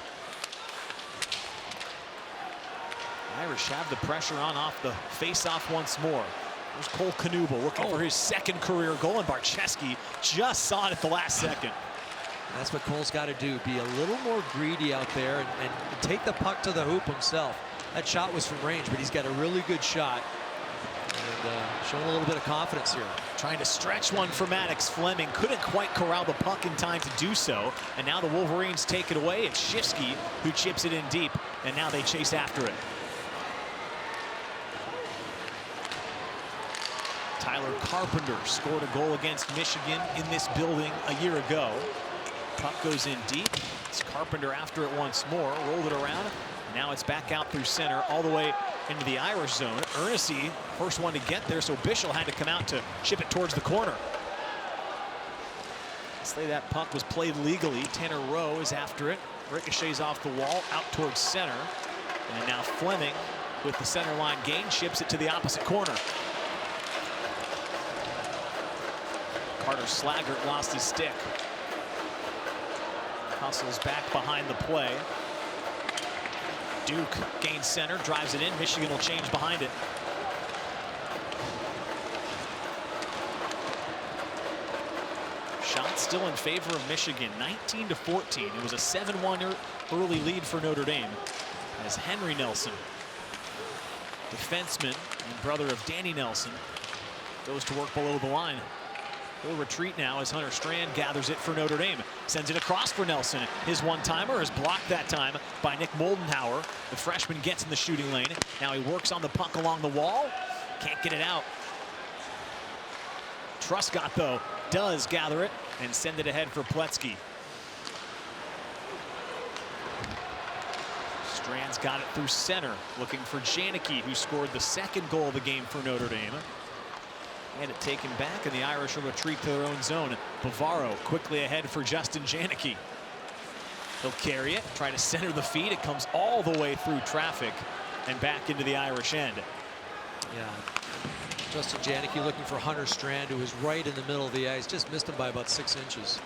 Irish have the pressure on off the face-off once more. There's Cole Knuble looking for his second career goal, and Barczewski just saw it at the last second. That's what Cole's got to do, be a little more greedy out there and take the puck to the hoop himself. That shot was from range, but he's got a really good shot. And showing a little bit of confidence here. Trying to stretch one for Maddox. Fleming couldn't quite corral the puck in time to do so. And now the Wolverines take it away. It's Shifsky who chips it in deep, and now they chase after it. Tyler Carpenter scored a goal against Michigan in this building a year ago. Puck goes in deep. It's Carpenter after it once more. Rolled it around. Now it's back out through center all the way into the Irish zone. Ernest, first one to get there, so Bischel had to come out to chip it towards the corner. Say that puck was played legally. Tanner Rowe is after it. Ricochets off the wall, out towards center. And now Fleming with the center line gain, chips it to the opposite corner. Carter Slaggert lost his stick. Hustles back behind the play. Duke gains center, drives it in. Michigan will change behind it. Shot still in favor of Michigan, 19-14. It was a 7-1 early lead for Notre Dame as Henry Nelson, defenseman and brother of Danny Nelson, goes to work below the line. He'll retreat now as Hunter Strand gathers it for Notre Dame. Sends it across for Nelson. His one-timer is blocked that time by Nick Moldenhauer. The freshman gets in the shooting lane. Now he works on the puck along the wall. Can't get it out. Truscott, though, does gather it and send it ahead for Pletzky. Strand's got it through center, looking for Janicki, who scored the second goal of the game for Notre Dame. And it taken back, and the Irish will retreat to their own zone. Bavaro quickly ahead for Justin Janicki. He'll carry it, try to center the feed. It comes all the way through traffic and back into the Irish end. Yeah. Justin Janicki looking for Hunter Strand, who was right in the middle of the ice. Just missed him by about 6 inches.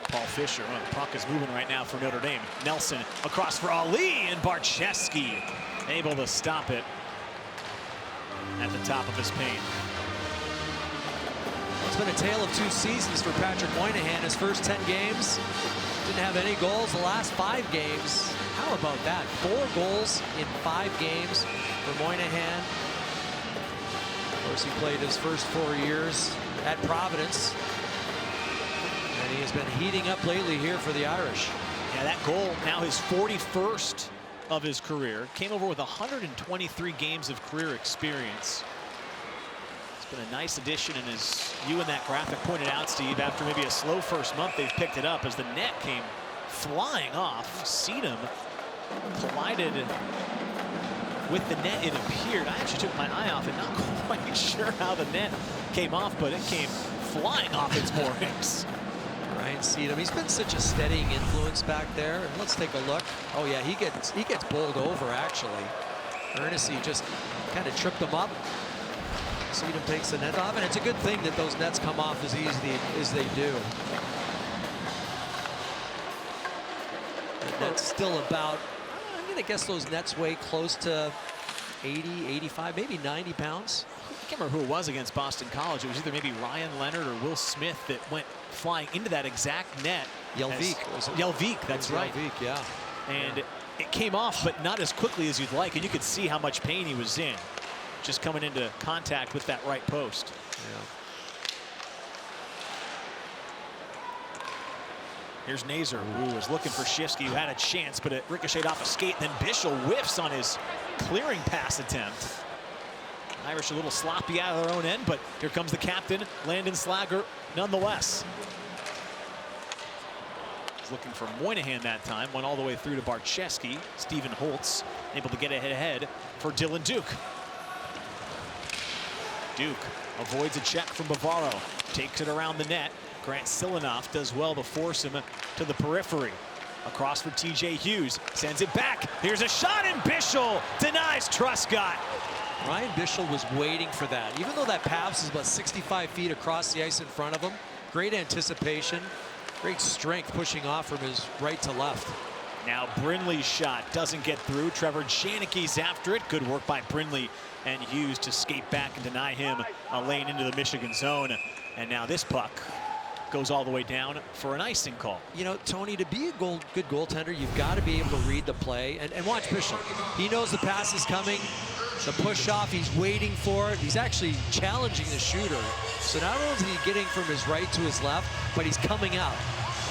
Paul Fisher, well, the puck is moving right now for Notre Dame. Nelson across for Ali, and Barczewski able to stop it at the top of his paint. It's been a tale of 2 seasons for Patrick Moynihan. His first 10 games, didn't have any goals. The last 5 games, how about that? 4 goals in 5 games for Moynihan. Of course, he played his first 4 years at Providence. And he has been heating up lately here for the Irish. Yeah, that goal, now his 41st of his career. Came over with 123 games of career experience. It's been a nice addition, and as you in that graphic pointed out, Steve, after maybe a slow first month, they've picked it up as the net came flying off. Seedham collided with the net, it appeared. I actually took my eye off it, not quite sure how the net came off, but it came flying off its moorings. Ryan Seedham, he's been such a steadying influence back there. And let's take a look. Oh yeah, he gets bowled over actually. Ernest just kind of tripped him up. Seedham takes the net off, and it's a good thing that those nets come off as easily as they do. And that's still about, I'm gonna guess those nets weigh close to 80, 85, maybe 90 pounds. I can't remember who it was against Boston College. It was either maybe Ryan Leonard or Will Smith that went flying into that exact net. Jelvik. Jelvik, that's right. Jelvik, yeah. And it came off, but not as quickly as you'd like, and you could see how much pain he was in just coming into contact with that right post. Yeah. Here's Nazer, who was looking for Shifsky, who had a chance, but it ricocheted off a skate. Then Bischel whiffs on his clearing pass attempt. Irish a little sloppy out of their own end, but here comes the captain, Landon Slager, nonetheless. He's looking for Moynihan that time, went all the way through to Barczewski. Stephen Holtz able to get ahead for Dylan Duke. Duke avoids a check from Bavaro, takes it around the net. Grant Silanoff does well to force him to the periphery. Across for TJ Hughes, sends it back. Here's a shot, and Bischel denies Truscott. Ryan Bischel was waiting for that. Even though that pass is about 65 feet across the ice in front of him, great anticipation, great strength pushing off from his right to left. Now Brindley's shot doesn't get through. Trevor Janicki's after it. Good work by Brindley and Hughes to skate back and deny him a lane into the Michigan zone. And now this puck goes all the way down for an icing call. You know, Tony, to be a good goaltender, you've got to be able to read the play. And watch Bischel. He knows the pass is coming. The push off, he's waiting for it. He's actually challenging the shooter. So not only is he getting from his right to his left, but he's coming out.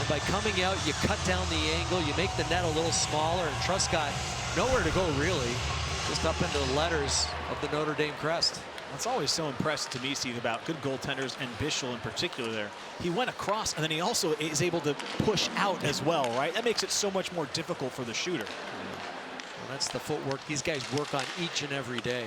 And by coming out, you cut down the angle, you make the net a little smaller, and Truscott nowhere to go really, just up into the letters of the Notre Dame crest. That's always so impressive to me, Steve, about good goaltenders, and Bischel in particular there. He went across, and then he also is able to push out as well, right? That makes it so much more difficult for the shooter. Well, that's the footwork these guys work on each and every day.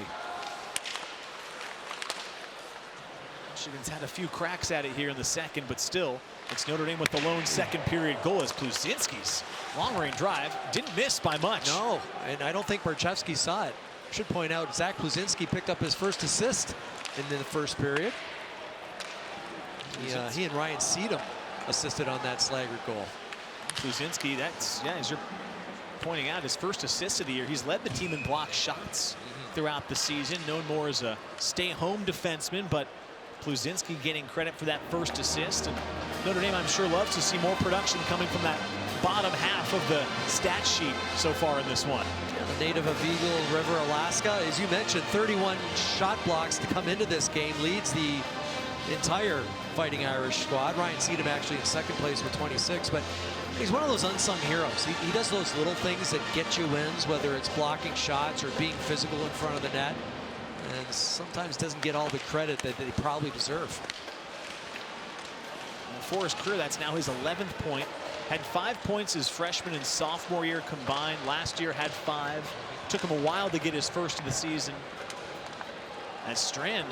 Michigan's had a few cracks at it here in the second, but still, it's Notre Dame with the lone second period goal as Pluzinski's long-range drive didn't miss by much. No, and I don't think Barczewski saw it. Should point out, Zach Pluzinski picked up his first assist in the first period. He and Ryan Seedham assisted on that Slager goal. Pluzinski, that's, yeah, as you're pointing out, his first assist of the year. He's led the team in block shots throughout the season, known more as a stay-home defenseman, but Pluzinski getting credit for that first assist. And Notre Dame, I'm sure, loves to see more production coming from that bottom half of the stat sheet so far in this one. Yeah, the native of Eagle River, Alaska, as you mentioned, 31 shot blocks to come into this game, leads the entire Fighting Irish squad. Ryan Seedham actually in second place with 26, but he's one of those unsung heroes. He does those little things that get you wins, whether it's blocking shots or being physical in front of the net, and sometimes doesn't get all the credit that he probably deserves. For his career, that's now his 11th point. Had 5 points his freshman and sophomore year combined. Last year had 5. Took him a while to get his first of the season. As Strand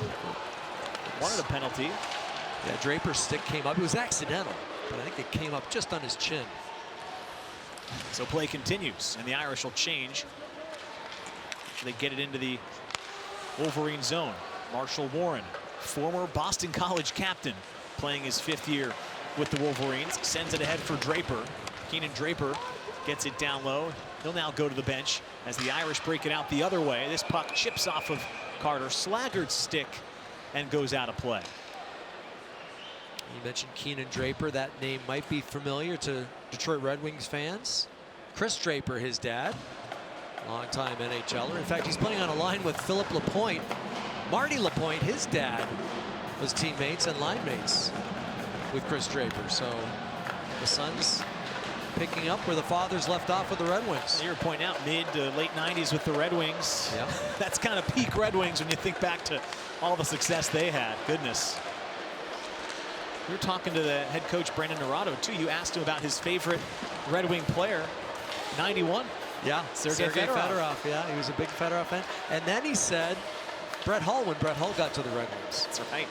Wanted a penalty. Yeah, Draper's stick came up. It was accidental, but I think it came up just on his chin. So play continues, and the Irish will change. They get it into the Wolverine zone. Marshall Warren, former Boston College captain, playing his 5th year with the Wolverines, sends it ahead for Draper. Keenan Draper gets it down low. He'll now go to the bench as the Irish break it out the other way. This puck chips off of Carter Slaggard's stick and goes out of play. You mentioned Keenan Draper. That name might be familiar to Detroit Red Wings fans. Chris Draper, his dad, longtime NHLer. In fact, he's playing on a line with Philip Lapointe. Marty Lapointe, his dad, was teammates and line mates with Chris Draper. So the sons picking up where the fathers left off with the Red Wings. You're pointing out mid to late 90s with the Red Wings. Yep. That's kind of peak Red Wings when you think back to all the success they had. Goodness. We were talking to the head coach, Brandon Naurato, too. You asked him about his favorite Red Wing player, 91. Yeah, Sergei Fedorov. Yeah, he was a big Fedorov fan. And then he said Brett Hull when Brett Hull got to the Red Wings. That's right.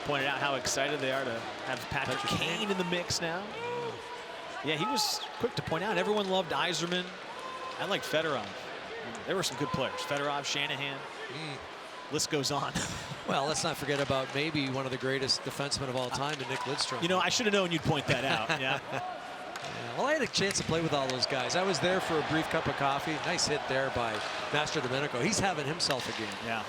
Pointed out how excited they are to have Patrick Kane in the mix now. Yeah, he was quick to point out everyone loved Yzerman. I liked Fedorov. There were some good players. Fedorov, Shanahan. List goes on. Well, let's not forget about maybe one of the greatest defensemen of all time, Nick Lidstrom. You know, I should have known you'd point that out. Yeah. Yeah, well, I had a chance to play with all those guys. I was there for a brief cup of coffee. Nice hit there by Master Domenico. He's having himself a game. Yeah.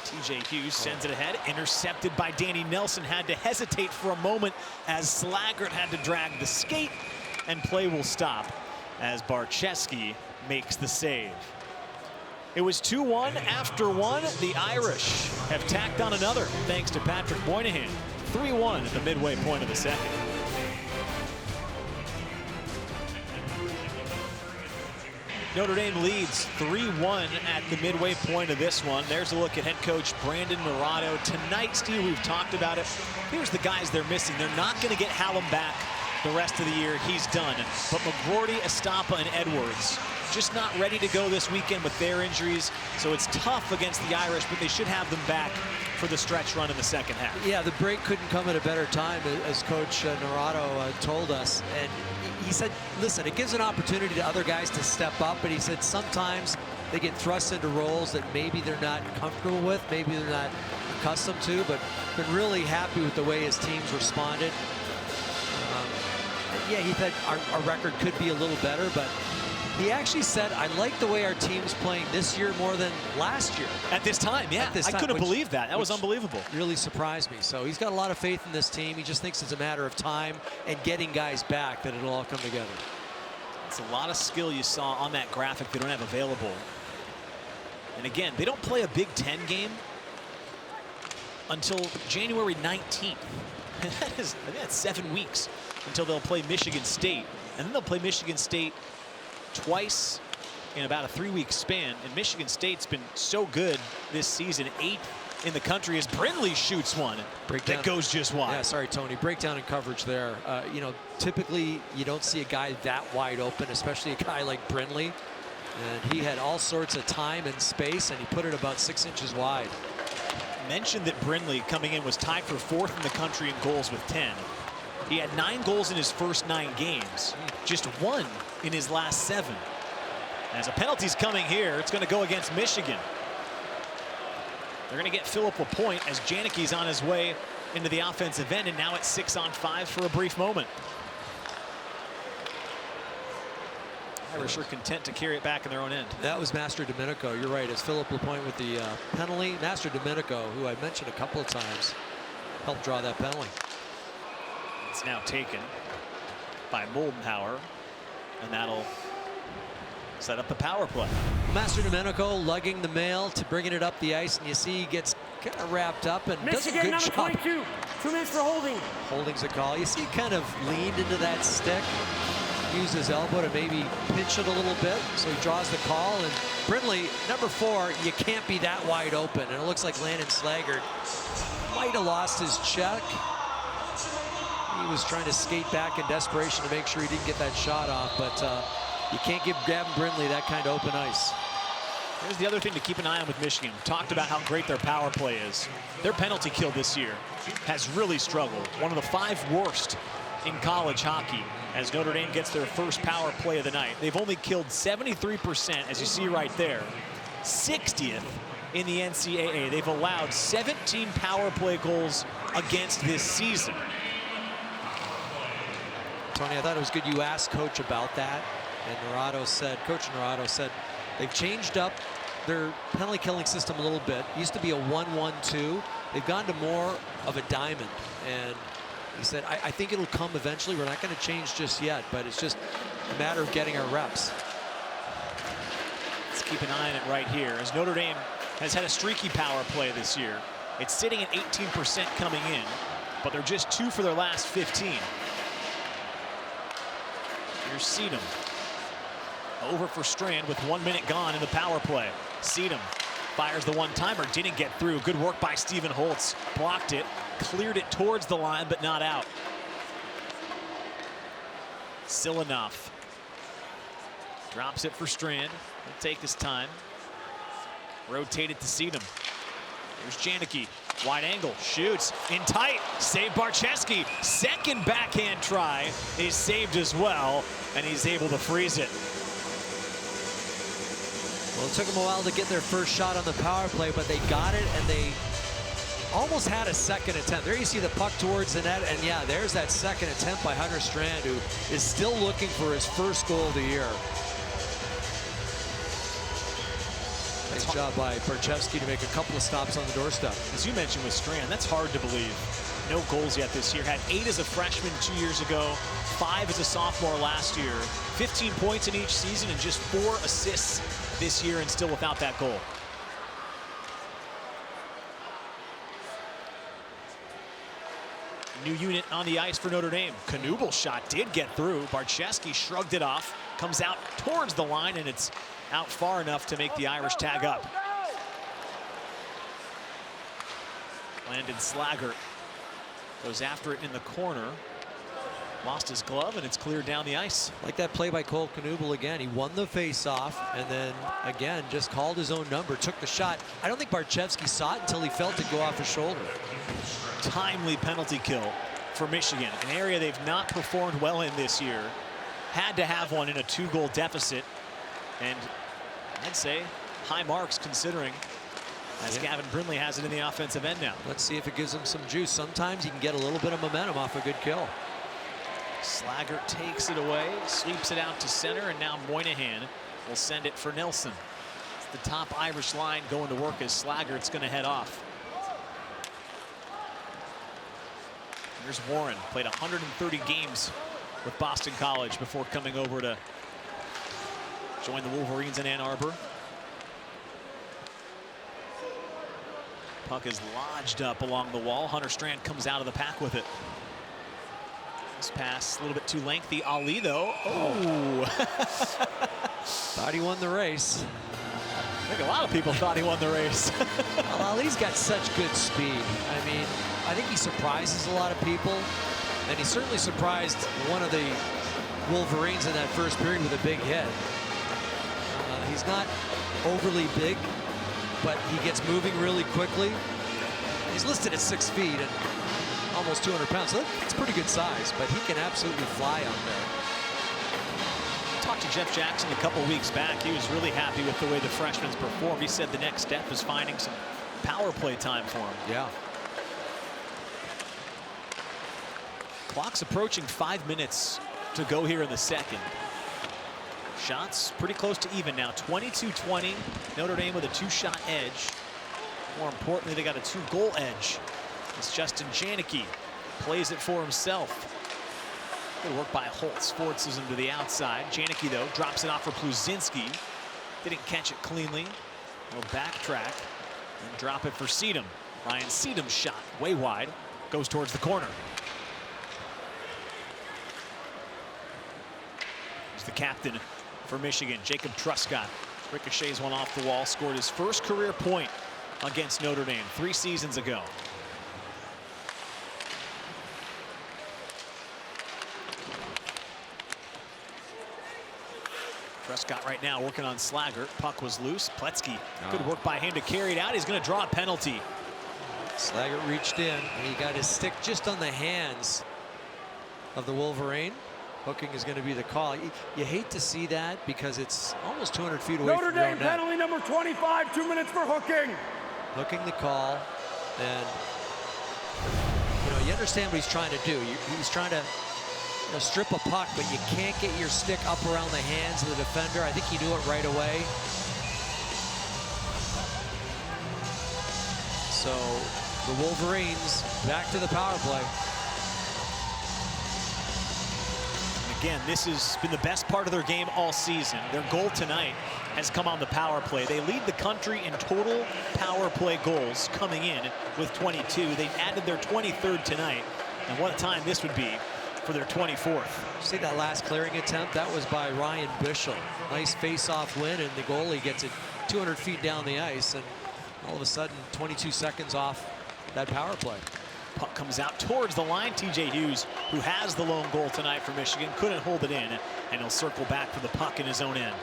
TJ Hughes sends it ahead, intercepted by Danny Nelson. Had to hesitate for a moment as Slaggert had to drag the skate, and play will stop as Barcheski makes the save. It was 2-1 after one. The Irish have tacked on another thanks to Patrick Moynihan. 3-1 at the midway point of the second. Notre Dame leads 3-1 at the midway point of this one. There's a look at head coach Brandon Naurato. Tonight, Steve, we've talked about it. Here's the guys they're missing. They're not going to get Hallam back the rest of the year. He's done. But McGroarty, Estapa, and Edwards just not ready to go this weekend with their injuries. So it's tough against the Irish, but they should have them back for the stretch run in the second half. Yeah, the break couldn't come at a better time, as Coach Naurato told us. And he said, listen, it gives an opportunity to other guys to step up, but he said sometimes they get thrust into roles that maybe they're not comfortable with, maybe they're not accustomed to, but been really happy with the way his teams responded. Yeah, he said our record could be a little better, but he actually said, I like the way our team's playing this year more than last year. At this time, yeah. I couldn't believe that. That was unbelievable. Really surprised me. So he's got a lot of faith in this team. He just thinks it's a matter of time and getting guys back that it'll all come together. It's a lot of skill you saw on that graphic they don't have available. And again, they don't play a Big Ten game until January 19th. I think that's 7 weeks until they'll play Michigan State. And then they'll play Michigan State twice in about a 3-week span. And Michigan State's been so good this season, 8th in the country as Brindley shoots one that goes just wide. Yeah, sorry, Tony. Breakdown in coverage there. You know, typically you don't see a guy that wide open, especially a guy like Brindley. And he had all sorts of time and space, and he put it about 6 inches wide. Mentioned that Brindley coming in was tied for 4th in the country in goals with 10. He had 9 goals in his first 9 games, just 1 in his last 7. As a penalty's coming here, it's going to go against Michigan. They're going to get Philip Lapointe as Janicki's on his way into the offensive end, and now it's 6-on-5 for a brief moment. Irish are content to carry it back in their own end. That was Master Domenico. You're right. It's Philip Lapointe with the penalty. Master Domenico, who I mentioned a couple of times, helped draw that penalty. It's now taken by Moldenhauer, and that'll set up the power play. Master Domenico lugging the mail to bringing it up the ice, and you see he gets kind of wrapped up and does a good number job. 22, 2 minutes for holding. Holding's a call. You see he kind of leaned into that stick, used his elbow to maybe pinch it a little bit, so he draws the call. And Brindley, number 4, you can't be that wide open, and it looks like Landon Slaggert might have lost his check. He was trying to skate back in desperation to make sure he didn't get that shot off, but you can't give Gavin Brindley that kind of open ice. Here's the other thing to keep an eye on with Michigan. We talked about how great their power play is. Their penalty kill this year has really struggled. One of the 5 worst in college hockey as Notre Dame gets their first power play of the night. They've only killed 73%, as you see right there. 60th in the NCAA. They've allowed 17 power play goals against this season. Tony, I thought it was good you asked Coach about that. And Coach Naurato said, they've changed up their penalty killing system a little bit. It used to be a 1-1-2. They've gone to more of a diamond. And he said, I think it'll come eventually. We're not going to change just yet, but it's just a matter of getting our reps. Let's keep an eye on it right here. As Notre Dame has had a streaky power play this year. It's sitting at 18% coming in, but they're just 2 for their last 15. Here's Seedham. Over for Strand with 1 minute gone in the power play. Seedham fires the one-timer, didn't get through. Good work by Stephen Holtz. Blocked it, cleared it towards the line, but not out. Still enough. Drops it for Strand. He'll take his time. Rotate it to Seedham. Here's Janicki. Wide angle, shoots, in tight, save Barczewski. Second backhand try is saved as well, and he's able to freeze it. Well, it took them a while to get their first shot on the power play, but they got it, and they almost had a second attempt. There you see the puck towards the net, and yeah, there's that second attempt by Hunter Strand, who is still looking for his first goal of the year. Nice job by Barczewski to make a couple of stops on the doorstep. As you mentioned with Strand, that's hard to believe. No goals yet this year. Had 8 as a freshman 2 years ago, 5 as a sophomore last year. 15 points in each season and just 4 assists this year, and still without that goal. New unit on the ice for Notre Dame. Knubel's shot did get through. Barczewski shrugged it off, comes out towards the line, and it's out far enough to make the Irish tag up. Landon Slaggert goes after it in the corner. Lost his glove, and it's cleared down the ice. Like that play by Cole Knubel again. He won the face-off, and then, again, just called his own number, took the shot. I don't think Barczewski saw it until he felt it go off his shoulder. Timely penalty kill for Michigan, an area they've not performed well in this year. Had to have one in a 2-goal deficit, and I'd say high marks considering, as Gavin Brindley has it in the offensive end now. Let's see if it gives him some juice. Sometimes you can get a little bit of momentum off a good kill. Slaggert takes it away, sweeps it out to center, and now Moynihan will send it for Nelson. It's the top Irish line going to work as Slaggert's going to head off. Here's Warren, played 130 games with Boston College before coming over to join the Wolverines in Ann Arbor. Puck is lodged up along the wall. Hunter Strand comes out of the pack with it. This pass a little bit too lengthy. Ali, though. Oh. Thought he won the race. I think a lot of people thought he won the race. Well, Ali's got such good speed. I mean, I think he surprises a lot of people. And he certainly surprised one of the Wolverines in that first period with a big hit. He's not overly big, but he gets moving really quickly. He's listed at 6 feet and almost 200 pounds. So that's pretty good size, but he can absolutely fly out there. Talked to Jeff Jackson a couple weeks back. He was really happy with the way the freshman's performed. He said the next step is finding some power play time for him. Yeah. Clock's approaching 5 minutes to go here in the second. Shots pretty close to even now. 22-20. Notre Dame with a 2-shot edge. More importantly, they got a 2-goal edge. It's Justin Janicki plays it for himself. Good work by Holtz. Forces him to the outside. Janicki, though, drops it off for Pluzinski. Didn't catch it cleanly. He'll backtrack and drop it for Seedham. Ryan Seedham's shot, way wide, goes towards the corner. Here's the captain for Michigan, Jacob Truscott. Ricochets one off the wall, scored his first career point against Notre Dame 3 seasons ago. Prescott right now working on Slaggert. Puck was loose. Pletzky, good work by him to carry it out. He's going to draw a penalty. Slaggert reached in, and he got his stick just on the hands of the Wolverine. Hooking is going to be the call. You hate to see that because it's almost 200 feet away Notre from your Dame own net. penalty number 25, 2 minutes for hooking. Hooking the call, and you understand what he's trying to do. He's trying to strip a puck, but you can't get your stick up around the hands of the defender. I think he knew it right away. So the Wolverines back to the power play. Again, this has been the best part of their game all season. Their goal tonight has come on the power play. They lead the country in total power play goals coming in with 22. They've added their 23rd tonight. And what a time this would be for their 24th. See that last clearing attempt? That was by Ryan Bischel. Nice face-off win, and the goalie gets it 200 feet down the ice, and all of a sudden 22 seconds off that power play. Puck comes out towards the line. TJ Hughes, who has the lone goal tonight for Michigan, couldn't hold it in, and he'll circle back for the puck in his own end.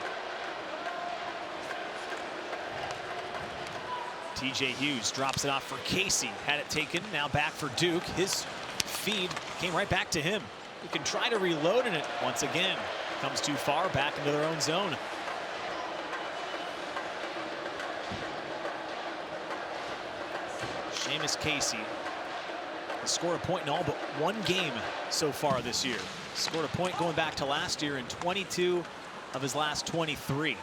TJ Hughes drops it off for Casey. Had it taken, now back for Duke. His feed came right back to him. He can try to reload, and it once again comes too far back into their own zone. Seamus Casey has scored a point in all but one game so far this year. Scored a point going back to last year in 22 of his last 23.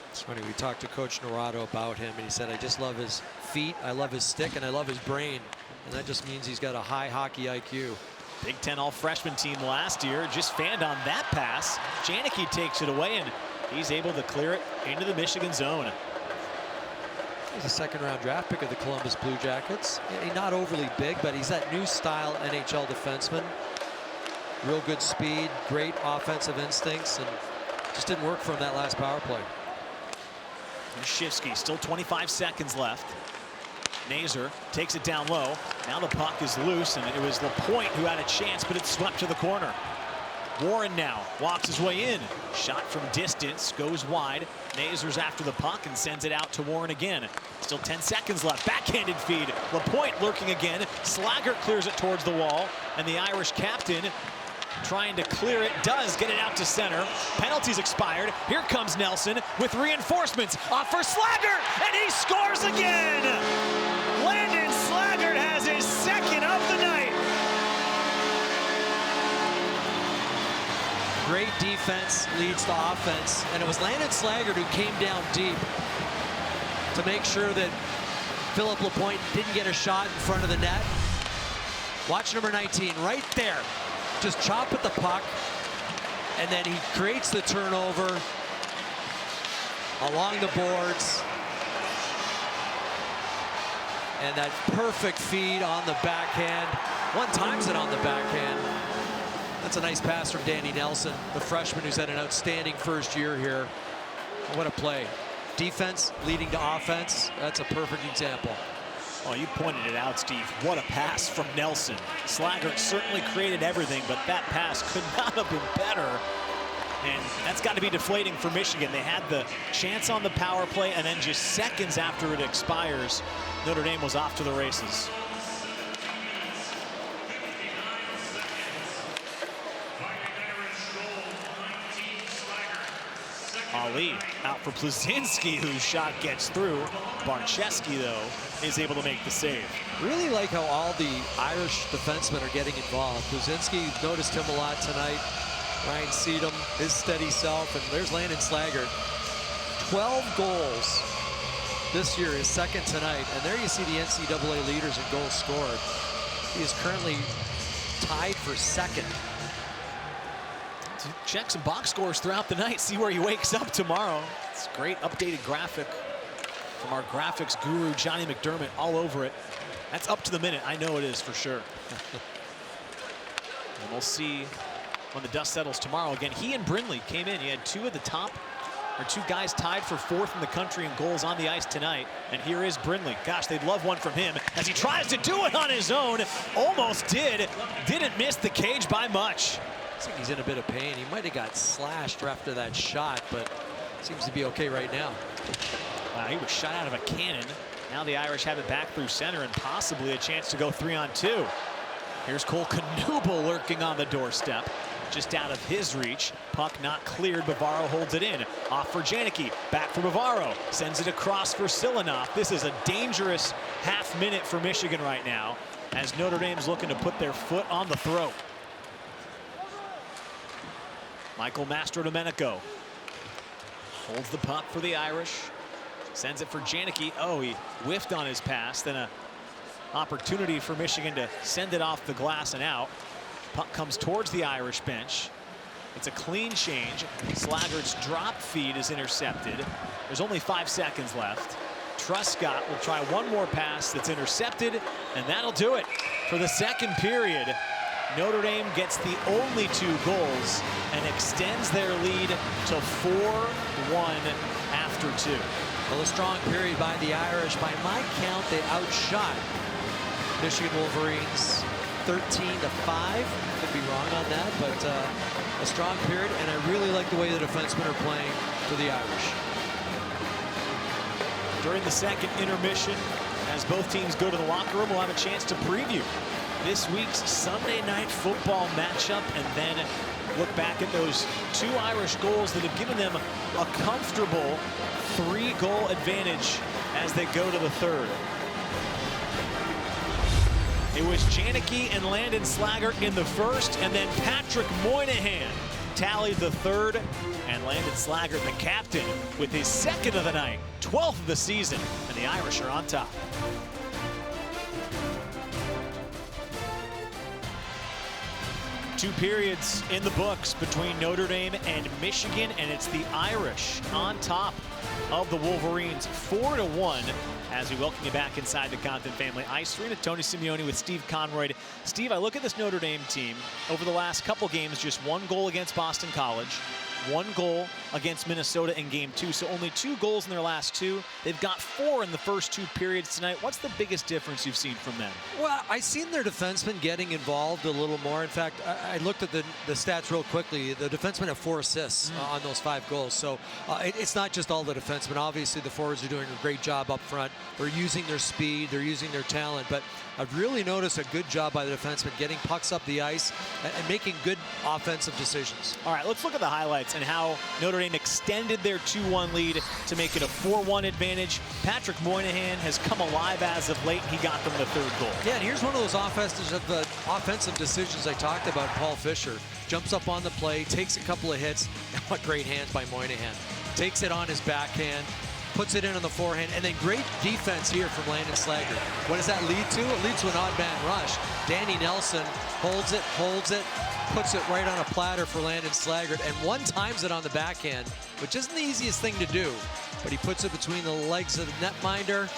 It's funny, we talked to Coach Naurato about him, and he said, I just love his feet, I love his stick, and I love his brain. And that just means he's got a high hockey IQ. Big Ten all-freshman team last year, just fanned on that pass. Janicki takes it away, and he's able to clear it into the Michigan zone. He's a second-round draft pick of the Columbus Blue Jackets. He's not overly big, but he's that new style NHL defenseman. Real good speed, great offensive instincts, and just didn't work for him that last power play. Shifsky, still 25 seconds left. Nazer takes it down low. Now the puck is loose, and it was LaPointe who had a chance, but it's swept to the corner. Warren now walks his way in. Shot from distance, goes wide. Nazer's after the puck and sends it out to Warren again. Still 10 seconds left. Backhanded feed. LaPointe lurking again. Slaggert clears it towards the wall, and the Irish captain trying to clear it, does get it out to center. Penalties expired. Here comes Nelson with reinforcements. Off for Slaggert, and he scores again! Landon Slaggert has his second of the night. Great defense leads to offense, and it was Landon Slaggert who came down deep to make sure that Philip LaPointe didn't get a shot in front of the net. Watch number 19 right there. Just chop at the puck, and then he creates the turnover along the boards. And that perfect feed on the backhand. One times it on the backhand. That's a nice pass from Danny Nelson, the freshman who's had an outstanding first year here. What a play. Defense leading to offense. That's a perfect example. Oh, you pointed it out, Steve. What a pass from Nelson. Slaggert certainly created everything, but that pass could not have been better. And that's got to be deflating for Michigan. They had the chance on the power play, and then just seconds after it expires, Notre Dame was off to the races. Ali out for Pluzinski, whose shot gets through. Barcheski, though, is able to make the save. Really like how all the Irish defensemen are getting involved. Pluzinski, noticed him a lot tonight. Ryan Seedham, his steady self, and there's Landon Slaggert. 12 goals this year, his second tonight, and there you see the NCAA leaders in goals scored. He is currently tied for second. Check some box scores throughout the night, see where he wakes up tomorrow. It's a great updated graphic from our graphics guru, Johnny McDermott, all over it. That's up to the minute, I know it is for sure. And we'll see when the dust settles tomorrow. Again, he and Brindley came in. He had two guys tied for fourth in the country in goals on the ice tonight. And here is Brindley. Gosh, they'd love one from him as he tries to do it on his own. Almost did. Didn't miss the cage by much. Looks like he's in a bit of pain. He might have got slashed after that shot, but seems to be okay right now. Wow, he was shot out of a cannon. Now the Irish have it back through center and possibly a chance to go 3-on-2. Here's Cole Knuble lurking on the doorstep. Just out of his reach. Puck not cleared. Bavaro holds it in. Off for Janicki. Back for Bavaro. Sends it across for Silanoff. This is a dangerous half minute for Michigan right now, as Notre Dame's looking to put their foot on the throat. Michael Mastrodomenico holds the puck for the Irish. Sends it for Janicki. Oh, he whiffed on his pass. Then a opportunity for Michigan to send it off the glass and out. Puck comes towards the Irish bench. It's a clean change. Slaggert's drop feed is intercepted. There's only 5 seconds left. Truscott will try one more pass that's intercepted, and that'll do it for the second period. Notre Dame gets the only 2 goals and extends their lead to 4-1 after 2. Well, a strong period by the Irish. By my count, they outshot Michigan Wolverines 13-5. Could be wrong on that, but a strong period, and I really like the way the defensemen are playing for the Irish. During the second intermission, as both teams go to the locker room, we'll have a chance to preview this week's Sunday night football matchup, and then look back at those 2 Irish goals that have given them a comfortable 3-goal advantage as they go to the third. It was Janicki and Landon Slaggert in the first, and then Patrick Moynihan tallied the third, and Landon Slaggert, the captain, with his second of the night, 12th of the season, and the Irish are on top. Two periods in the books between Notre Dame and Michigan, and it's the Irish on top of the Wolverines 4-1 as we welcome you back inside the Compton Family Ice Arena. Tony Simeone with Steve Conroy. Steve, I look at this Notre Dame team over the last couple games, just 1 goal against Boston College, 1 goal against Minnesota in game 2, so only 2 goals in their last 2. They've got 4 in the first 2 periods tonight. What's the biggest difference you've seen from them? Well, I've seen their defensemen getting involved a little more. In fact, I looked at the stats real quickly. The defensemen have 4 assists on those 5 goals, so it's not just all the defensemen. Obviously, the forwards are doing a great job up front. They're using their speed, they're using their talent, but I've really noticed a good job by the defensemen getting pucks up the ice and making good offensive decisions. All right, let's look at the highlights and how Notre Dame extended their 2-1 lead to make it a 4-1 advantage. Patrick Moynihan has come alive as of late. He got them the 3rd goal. Yeah, and here's one of those offensive decisions I talked about. Paul Fisher jumps up on the play, takes a couple of hits. What great hands by Moynihan. Takes it on his backhand, puts it in on the forehand, and then great defense here from Landon Slaggert. What does that lead to? It leads to an odd man rush. Danny Nelson holds it, puts it right on a platter for Landon Slaggert, and one-times it on the backhand, which isn't the easiest thing to do, but he puts it between the legs of the netminder,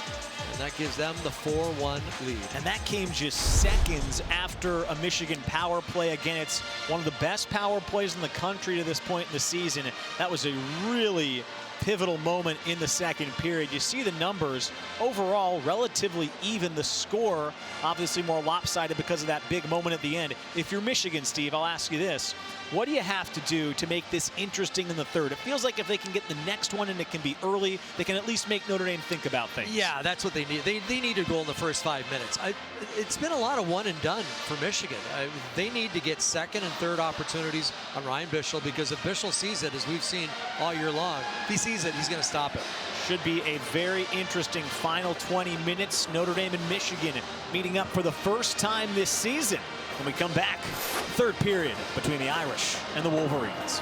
and that gives them the 4-1 lead. And that came just seconds after a Michigan power play. Again, it's one of the best power plays in the country to this point in the season. That was a really pivotal moment in the second period. You see the numbers overall relatively even. The score obviously more lopsided because of that big moment at the end. If you're Michigan, Steve, I'll ask you this. What do you have to do to make this interesting in the third? It feels like if they can get the next one and it can be early, they can at least make Notre Dame think about things. Yeah, that's what they need. They need a goal in the first 5 minutes. It's been a lot of one and done for Michigan. They need to get second and third opportunities on Ryan Bischel, because if Bischel sees it, as we've seen all year long, if he sees it, he's going to stop it. Should be a very interesting final 20 minutes. Notre Dame and Michigan meeting up for the first time this season. When we come back, third period between the Irish and the Wolverines.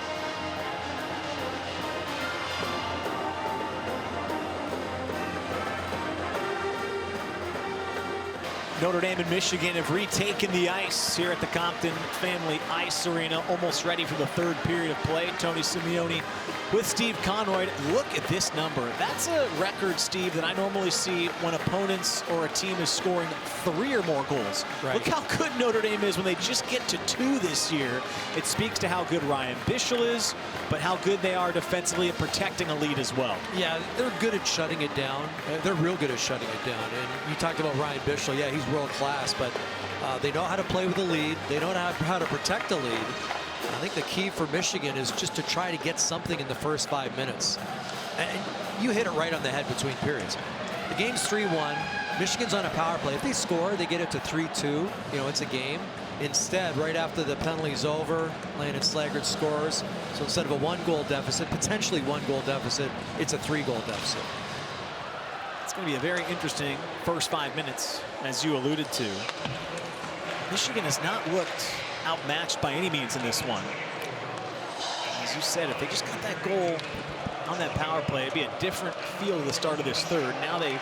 Notre Dame and Michigan have retaken the ice here at the Compton Family Ice Arena, almost ready for the third period of play. Tony Simeone with Steve Conroy. Look at this number. That's a record, Steve, that I normally see when opponents or a team is scoring 3 or more goals. Right. Look how good Notre Dame is when they just get to 2 this year. It speaks to how good Ryan Bischel is, but how good they are defensively at protecting a lead as well. Yeah, they're good at shutting it down. They're real good at shutting it down. And you talked about Ryan Bischel. Yeah, he's world class, but they know how to play with the lead. They know how to protect the lead. I think the key for Michigan is just to try to get something in the first 5 minutes. And you hit it right on the head between periods. The game's 3-1. Michigan's on a power play. If they score, they get it to 3-2. You know, it's a game. Instead, right after the penalty's over, Landon Slaggert scores. So instead of a 1-goal deficit, potentially 1-goal deficit, it's a 3-goal deficit. It's going to be a very interesting first 5 minutes, as you alluded to. Michigan has not looked outmatched by any means in this one. As you said, if they just got that goal on that power play, it'd be a different feel to the start of this third. Now they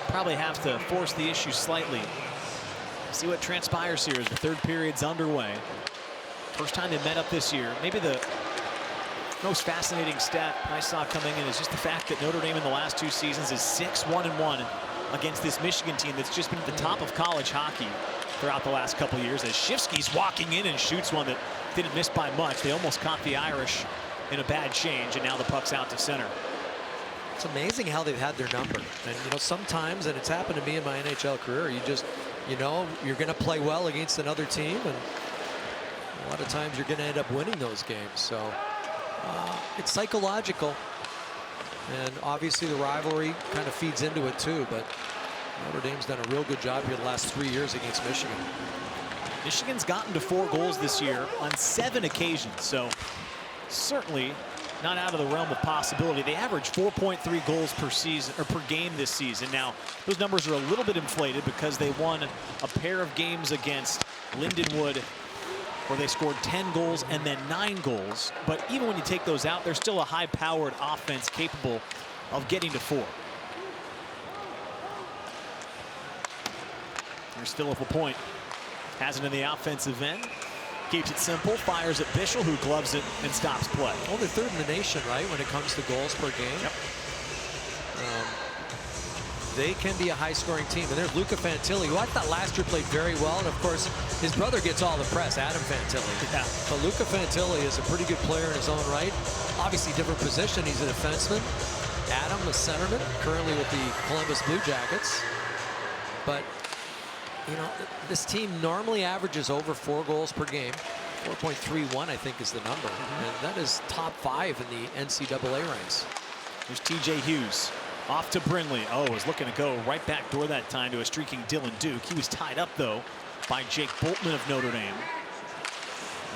probably have to force the issue slightly. See what transpires here as the third period's underway. First time they met up this year. Maybe the most fascinating stat I saw coming in is just the fact that Notre Dame in the last 2 seasons is 6-1-1 against this Michigan team that's just been at the top of college hockey throughout the last couple years. As Shifsky's walking in and shoots one that didn't miss by much. They almost caught the Irish in a bad change, and now the puck's out to center. It's amazing how they've had their number. And, you know, sometimes, and it's happened to me in my NHL career, you just, you know, you're going to play well against another team, and a lot of times you're going to end up winning those games. So it's psychological, and obviously the rivalry kind of feeds into it too, but Notre Dame's done a real good job here the last 3 years against Michigan. Michigan's gotten to 4 goals this year on 7 occasions, so certainly not out of the realm of possibility. They average 4.3 goals per season, or per game this season. Now, those numbers are a little bit inflated because they won a pair of games against Lindenwood where they scored 10 goals and then 9 goals. But even when you take those out, they're still a high-powered offense capable of getting to 4. Here's Philip Lapointe. Has it in the offensive end. Keeps it simple, fires at Bischel, who gloves it and stops play. Well, they're third in the nation, right, when it comes to goals per game. Yep. They can be a high-scoring team. And there's Luca Fantilli, who I thought last year played very well. And, of course, his brother gets all the press, Adam Fantilli. Yeah. But Luca Fantilli is a pretty good player in his own right. Obviously, different position. He's a defenseman. Adam, a centerman, currently with the Columbus Blue Jackets. But, you know, this team normally averages over 4 goals per game. 4.31, I think, is the number. And that is top 5 in the NCAA ranks. There's TJ Hughes. Off to Brindley. Oh, was looking to go right back door that time to a streaking Dylan Duke. He was tied up, though, by Jake Boltman of Notre Dame.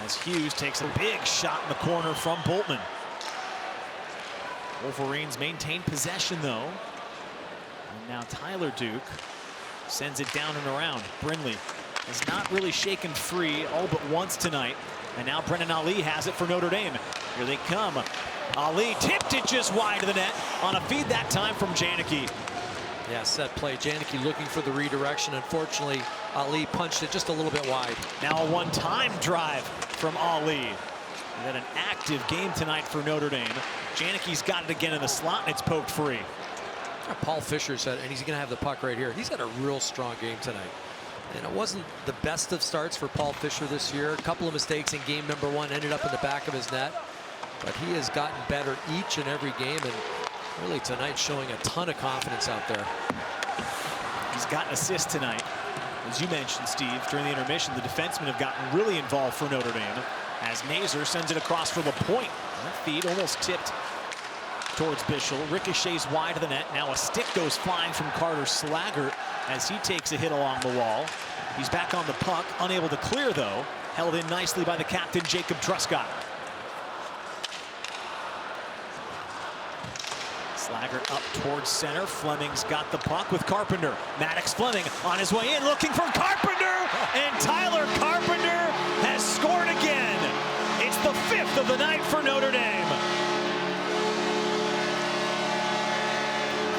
As Hughes takes a big shot in the corner from Boltman. Wolverines maintain possession, though. And now Tyler Duke sends it down and around. Brindley is not really shaken free all but once tonight. And now Brennan Ali has it for Notre Dame. Here they come. Ali tipped it just wide of the net on a feed that time from Janicki. Yeah, set play. Janicki looking for the redirection. Unfortunately, Ali punched it just a little bit wide. Now a one-time drive from Ali. We had an active game tonight for Notre Dame. Janicki's got it again in the slot, and it's poked free. Paul Fisher said, and he's going to have the puck right here. He's had a real strong game tonight. And it wasn't the best of starts for Paul Fisher this year. A couple of mistakes in game number 1 ended up in the back of his net. But he has gotten better each and every game, and really tonight showing a ton of confidence out there. He's got an assist tonight. As you mentioned, Steve, during the intermission, the defensemen have gotten really involved for Notre Dame as Mazur sends it across for Lapointe. That feed almost tipped towards Bischel. Ricochets wide of the net. Now a stick goes flying from Carter Slaggert as he takes a hit along the wall. He's back on the puck, unable to clear, though. Held in nicely by the captain, Jacob Truscott. Slaggert up towards center. Fleming's got the puck with Carpenter. Maddox Fleming on his way in, looking for Carpenter, and Tyler Carpenter has scored again. It's the 5th of the night for Notre Dame.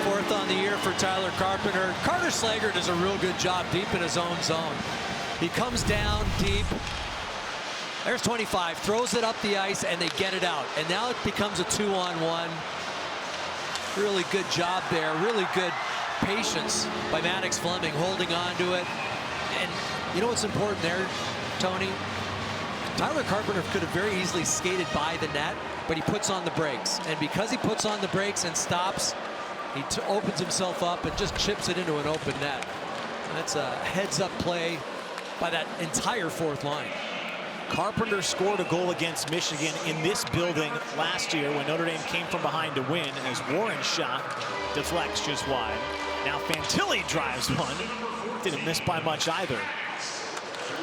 4th on the year for Tyler Carpenter. Carter Slaggert does a real good job deep in his own zone. He comes down deep. There's 25, throws it up the ice, and they get it out. And now it becomes a 2-on-1. Really good job there. Really good patience by Maddox Fleming holding on to it. And you know what's important there, Tony? Tyler Carpenter could have very easily skated by the net, but he puts on the brakes. And because he puts on the brakes and stops, he opens himself up and just chips it into an open net. That's a heads-up play by that entire 4th line. Carpenter scored a goal against Michigan in this building last year when Notre Dame came from behind to win, as Warren's shot deflects just wide. Now Fantilli drives one. Didn't miss by much either.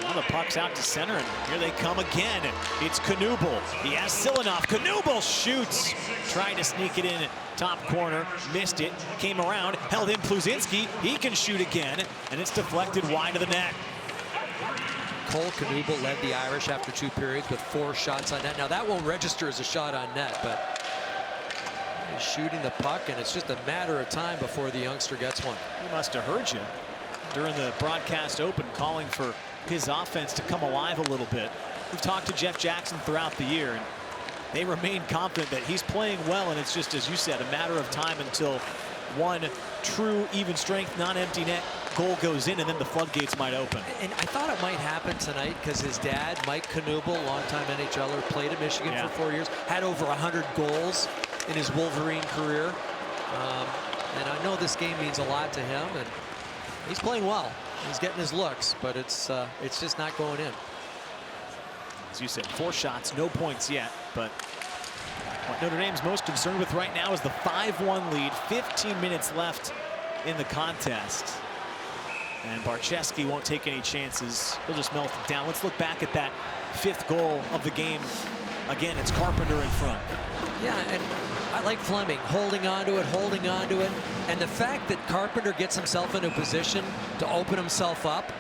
Now the puck's out to center, and here they come again. It's Knuble. He has Silanoff. Knuble shoots. Trying to sneak it in top corner. Missed it. Came around. Held in Pluzinski. He can shoot again, and it's deflected wide of the net. Cole Knuble led the Irish after 2 periods with 4 shots on net. Now that won't register as a shot on net, but he's shooting the puck, and it's just a matter of time before the youngster gets one. He must have heard you during the broadcast open, calling for his offense to come alive a little bit. We've talked to Jeff Jackson throughout the year, and they remain confident that he's playing well, and it's just, as you said, a matter of time until one true even strength, non-empty net goal goes in, and then the floodgates might open. And I thought it might happen tonight because his dad, Mike Knuble, longtime NHLer, played at Michigan for 4 years, had over 100 goals in his Wolverine career. And I know this game means a lot to him, and he's playing well. He's getting his looks, but it's just not going in. As you said, 4 shots, no points yet, but what Notre Dame's most concerned with right now is the 5-1 lead, 15 minutes left in the contest. And Barczewski won't take any chances. He'll just melt it down. Let's look back at that 5th goal of the game. Again, it's Carpenter in front. Yeah, and I like Fleming holding on to it. And the fact that Carpenter gets himself into a position to open himself up.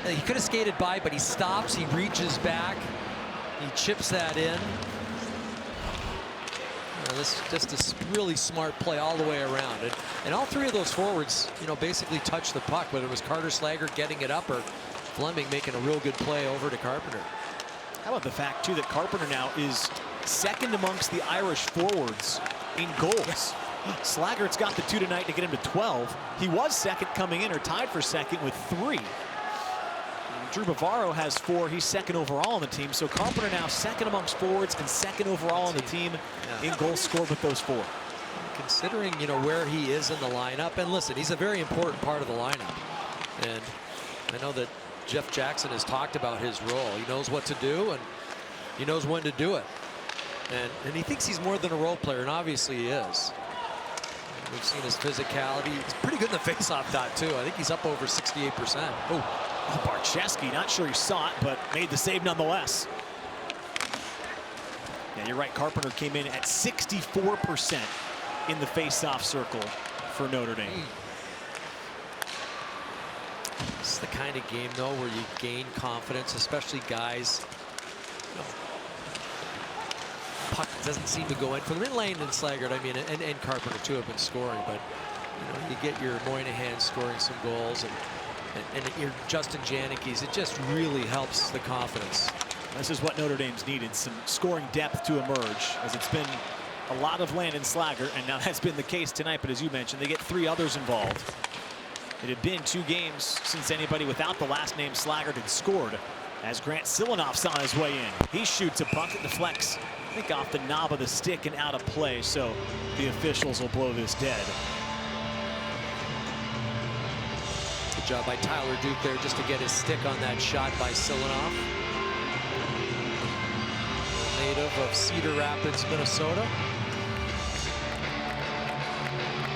He could have skated by, but he stops, he reaches back, he chips that in. This is just a really smart play all the way around. And all 3 of those forwards, basically touched the puck, whether it was Carter Slager getting it up or Fleming making a real good play over to Carpenter. How about the fact, too, that Carpenter now is second amongst the Irish forwards in goals. Slaggert's got the 2 tonight to get him to 12. He was second coming in, or tied for second with 3. Drew Bavaro has 4. He's second overall on the team. So Carpenter now second amongst forwards and second overall on the team in goals scored with those 4. Considering, where he is in the lineup. And listen, he's a very important part of the lineup. And I know that Jeff Jackson has talked about his role. He knows what to do, and he knows when to do it. And he thinks he's more than a role player, and obviously he is. We've seen his physicality. He's pretty good in the faceoff dot, too. I think he's up over 68%. Oh, Barczewski, not sure he saw it, but made the save nonetheless. Yeah, you're right. Carpenter came in at 64% in the face-off circle for Notre Dame. This is the kind of game, though, where you gain confidence, especially guys. Puck doesn't seem to go in for them. Lane and Slaggert, I mean, and Carpenter, too, have been scoring, but you get your Moynihan scoring some goals, and your Justin Janicki's. It just really helps the confidence. This is what Notre Dame's needed, some scoring depth to emerge, as it's been a lot of Landon Slaggert, and now that's been the case tonight. But as you mentioned, they get 3 others involved. It had been 2 games since anybody without the last name Slaggert had scored, as Grant Silanoff's on his way in. He shoots a puck that deflects, I think, off the knob of the stick and out of play, so the officials will blow this dead. Good job by Tyler Duke there just to get his stick on that shot by Silanoff. Native of Cedar Rapids, Minnesota.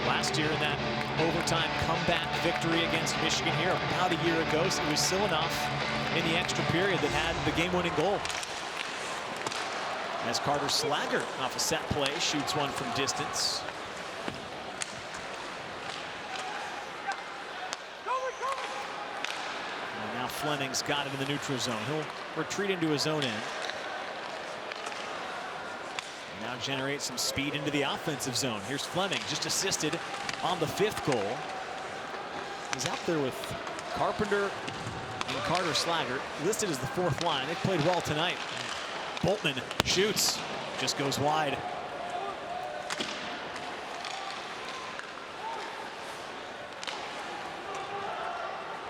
Last year in that overtime comeback victory against Michigan here about a year ago, so it was Silanoff in the extra period that had the game-winning goal. As Carter Slaggert off a set play shoots one from distance. And now Fleming's got it in the neutral zone. He'll retreat into his own end. Now generate some speed into the offensive zone. Here's Fleming, just assisted on the 5th goal. He's out there with Carpenter and Carter Slaggert, listed as the 4th line. They played well tonight. Boltman shoots, just goes wide.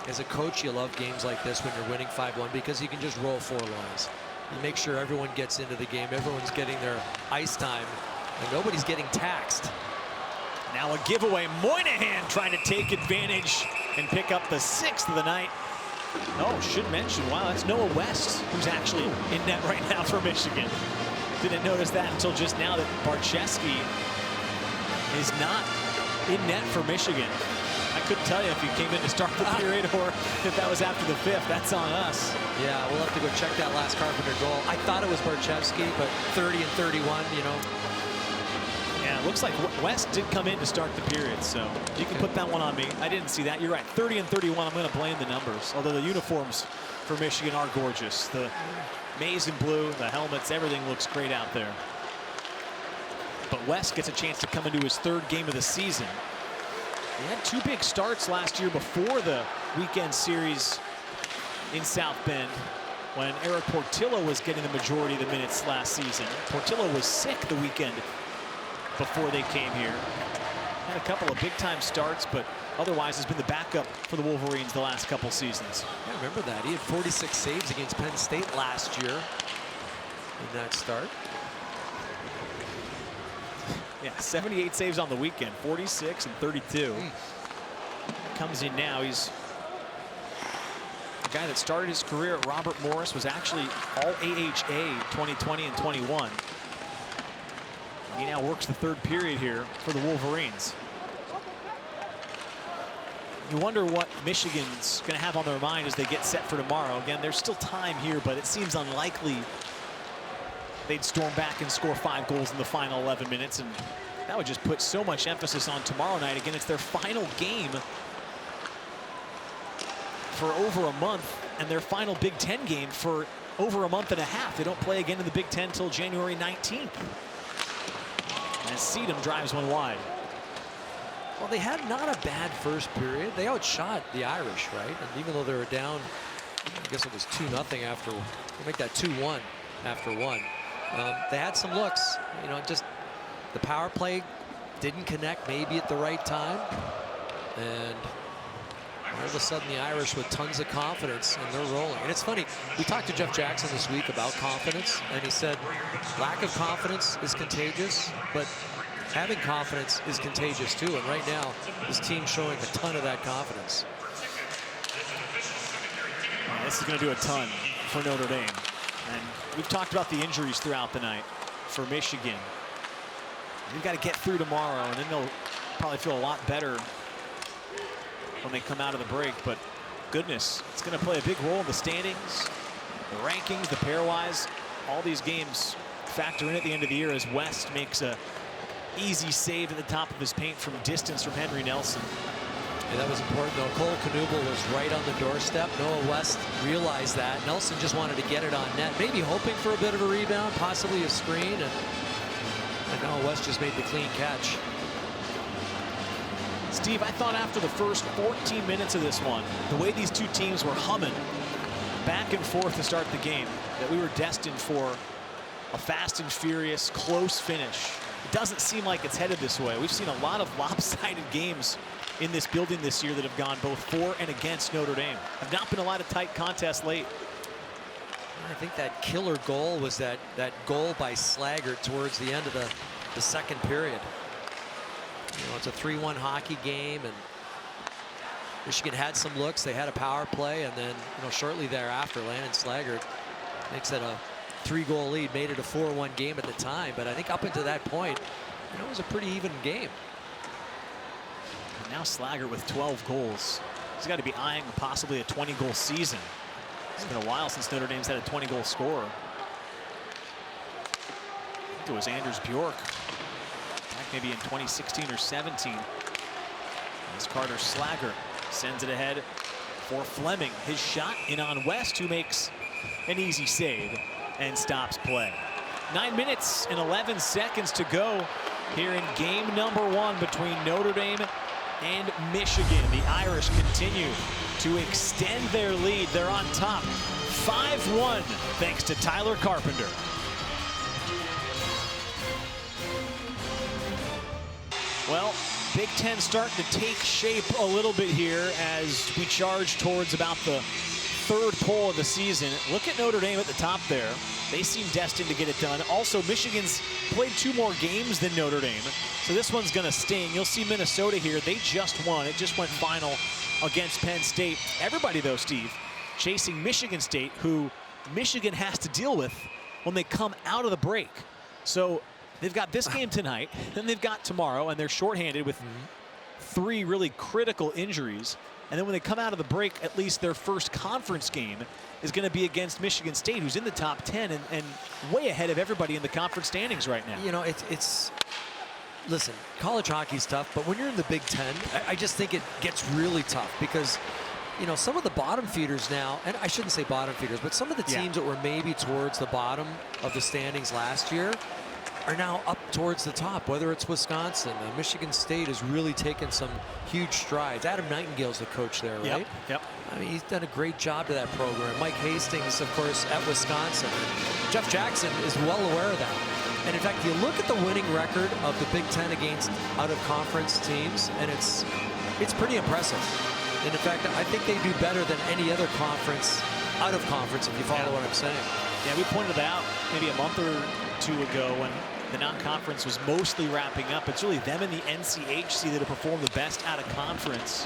As a coach, you love games like this when you're winning 5-1 because you can just roll 4 lines. You make sure everyone gets into the game, everyone's getting their ice time, and nobody's getting taxed. Now a giveaway. Moynihan trying to take advantage and pick up the 6th of the night Oh, should mention, wow, that's Noah West, who's actually in net right now for Michigan. Didn't notice that until just now that Barczewski is not in net for Michigan. I couldn't tell you if he came in to start the period or if that was after the 5th. That's on us. Yeah, we'll have to go check that last Carpenter goal. I thought it was Barczewski, but 30 and 31, you know. Yeah, it looks like West did come in to start the period, so you can put that one on me. I didn't see that. You're right, 30 and 31. I'm going to blame the numbers, although the uniforms for Michigan are gorgeous. The maize and blue, the helmets, everything looks great out there. But West gets a chance to come into his 3rd game of the season. He had 2 big starts last year before the weekend series in South Bend when Eric Portillo was getting the majority of the minutes last season. Portillo was sick the weekend before they came here. Had a couple of big-time starts, but otherwise has been the backup for the Wolverines the last couple seasons. I remember that. He had 46 saves against Penn State last year in that start. Yeah, 78 saves on the weekend, 46 and 32. Comes in now. He's the guy that started his career at Robert Morris, was actually all AHA 2020 and 21. He now works the 3rd period here for the Wolverines. You wonder what Michigan's going to have on their mind as they get set for tomorrow. Again, there's still time here, but it seems unlikely they'd storm back and score 5 goals in the final 11 minutes, and that would just put so much emphasis on tomorrow night. Again, it's their final game for over a month and their final Big Ten game for over a month and a half. They don't play again in the Big Ten until January 19th. As Seedham drives one wide. Well, they had not a bad first period. They outshot the Irish, right? And even though they were down, I guess it was 2-0 after, they make that 2-1 after 1. They had some looks, you know, just the power play didn't connect maybe at the right time. And all of a sudden the Irish with tons of confidence and they're rolling. And it's funny, we talked to Jeff Jackson this week about confidence, and he said lack of confidence is contagious, but having confidence is contagious too. And right now this team's showing a ton of that confidence. This is going to do a ton for Notre Dame. And we've talked about the injuries throughout the night for Michigan. They've got to get through tomorrow, and then they'll probably feel a lot better when they come out of the break. But goodness, it's going to play a big role in the standings, the rankings, the pairwise. All these games factor in at the end of the year as West makes a easy save at the top of his paint from distance from Henry Nelson. Yeah, that was important, though. Cole Knuble was right on the doorstep. Noah West realized that. Nelson just wanted to get it on net, maybe hoping for a bit of a rebound, possibly a screen, and Noah West just made the clean catch. Steve, I thought after the first 14 minutes of this one, the way these two teams were humming back and forth to start the game, that we were destined for a fast and furious, close finish. It doesn't seem like it's headed this way. We've seen a lot of lopsided games in this building this year that have gone both for and against Notre Dame. Have not been a lot of tight contests late. I think that killer goal was that goal by Slaggert towards the end of the 2nd period. You know, it's a 3-1 hockey game, and Michigan had some looks. They had a power play, and then, you know, shortly thereafter, Landon Slaggert makes it a 3-goal lead, made it a 4-1 game at the time. But I think up until that point, you know, it was a pretty even game. And now Slaggert with 12 goals. He's got to be eyeing possibly a 20-goal season. It's been a while since Notre Dame's had a 20-goal scorer. I think it was Anders Bjork back maybe in 2016 or 17. As Carter Slaggert sends it ahead for Fleming. His shot in on West, who makes an easy save and stops play. 9 minutes and 11 seconds to go here in game number 1 between Notre Dame and Michigan. The Irish continue to extend their lead. They're on top 5-1 thanks to Tyler Carpenter. Well, Big Ten starting to take shape a little bit here as we charge towards about the 3rd poll of the season. Look at Notre Dame at the top there. They seem destined to get it done. Also, Michigan's played 2 more games than Notre Dame, so this one's going to sting. You'll see Minnesota here. They just won. It just went final against Penn State. Everybody, though, Steve, chasing Michigan State, who Michigan has to deal with when they come out of the break. So they've got this game tonight, then they've got tomorrow, and they're shorthanded with 3 really critical injuries. And then when they come out of the break, at least their first conference game is going to be against Michigan State, who's in the top 10 and way ahead of everybody in the conference standings right now. You know, it's listen, college hockey's tough, but when you're in the Big Ten, I just think it gets really tough because, you know, some of the bottom feeders now, and I shouldn't say bottom feeders, but some of the teams that were maybe towards the bottom of the standings last year are now up towards the top, whether it's Wisconsin. Michigan State has really taken some huge strides. Adam Nightingale's the coach there, right? Yep. I mean, he's done a great job to that program. Mike Hastings, of course, at Wisconsin. Jeff Jackson is well aware of that. And in fact, you look at the winning record of the Big Ten against out-of-conference teams, and it's pretty impressive. And in fact, I think they do better than any other conference, out-of-conference, if you follow what I'm saying. Yeah, we pointed it out maybe a month or 2 ago when the non-conference was mostly wrapping up. It's really them and the NCHC that have performed the best out of conference.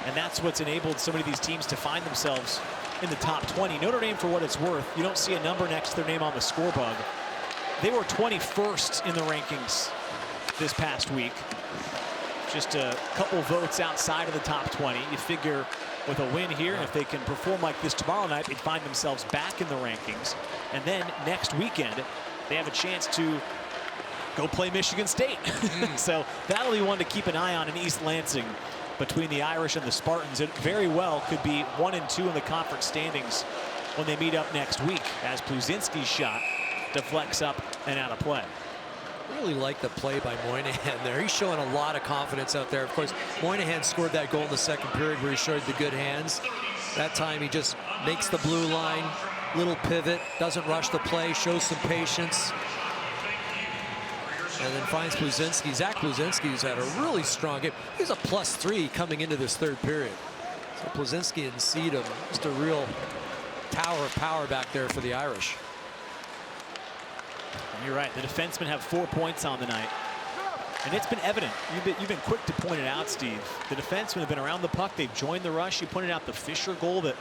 And that's what's enabled so many of these teams to find themselves in the top 20. Notre Dame, for what it's worth, you don't see a number next to their name on the score bug. They were 21st in the rankings this past week. Just a couple votes outside of the top 20. You figure with a win here, and if they can perform like this tomorrow night, they'd find themselves back in the rankings. And then next weekend, they have a chance to go play Michigan State. So that'll be one to keep an eye on in East Lansing between the Irish and the Spartans. It very well could be 1 and 2 in the conference standings when they meet up next week, as Pluzinski's shot deflects up and out of play. Really like the play by Moynihan there. He's showing a lot of confidence out there. Of course, Moynihan scored that goal in the second period where he showed the good hands. That time he just makes the blue line, little pivot, doesn't rush the play, shows some patience. And then finds Pluzinski. Zach Pluzinski's had a really strong game. He's a +3 coming into this third period. So Pluzinski and Sedum, just a real tower of power back there for the Irish. You're right. The defensemen have 4 points on the night. And it's been evident. You've been quick to point it out, Steve. The defensemen have been around the puck. They've joined the rush. You pointed out the Fisher goal, that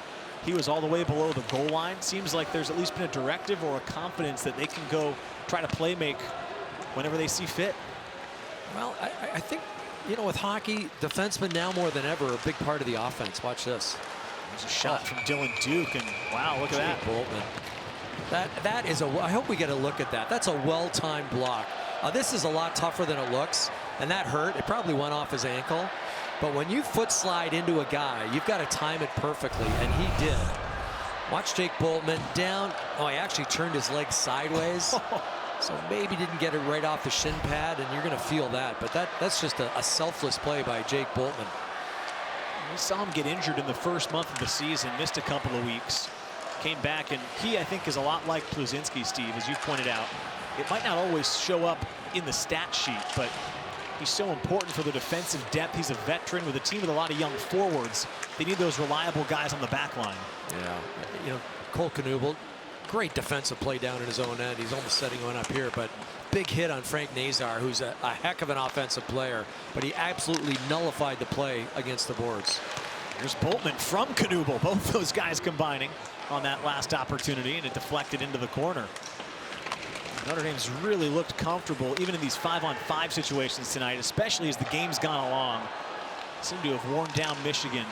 he was all the way below the goal line. Seems like there's at least been a directive or a confidence that they can go try to play make whenever they see fit. Well, I think, you know, with hockey, defensemen now more than ever are a big part of the offense. Watch this. There's a shot from Dylan Duke, and wow, look at that. Boltman. That is I hope we get a look at that. That's a well-timed block. This is a lot tougher than it looks, and that hurt. It probably went off his ankle. But when you foot slide into a guy, you've got to time it perfectly, and he did. Watch Jake Boltman down. Oh, he actually turned his leg sideways. So maybe didn't get it right off the shin pad, and you're going to feel that. But that's just a selfless play by Jake Boltman. We saw him get injured in the first month of the season, missed a couple of weeks, came back, and he, I think, is a lot like Pluzinski, Steve, as you pointed out. It might not always show up in the stat sheet, but he's so important for the defensive depth. He's a veteran with a team with a lot of young forwards. They need those reliable guys on the back line. Yeah, you know, Cole Knuble, great defensive play down in his own end. He's almost setting one up here, but big hit on Frank Nazar, who's a heck of an offensive player, but he absolutely nullified the play against the boards. Here's Boltman from Knuble, both those guys combining on that last opportunity, and it deflected into the corner. Notre Dame's really looked comfortable even in these 5-on-5 situations tonight, especially as the game's gone along. Seem to have worn down Michigan.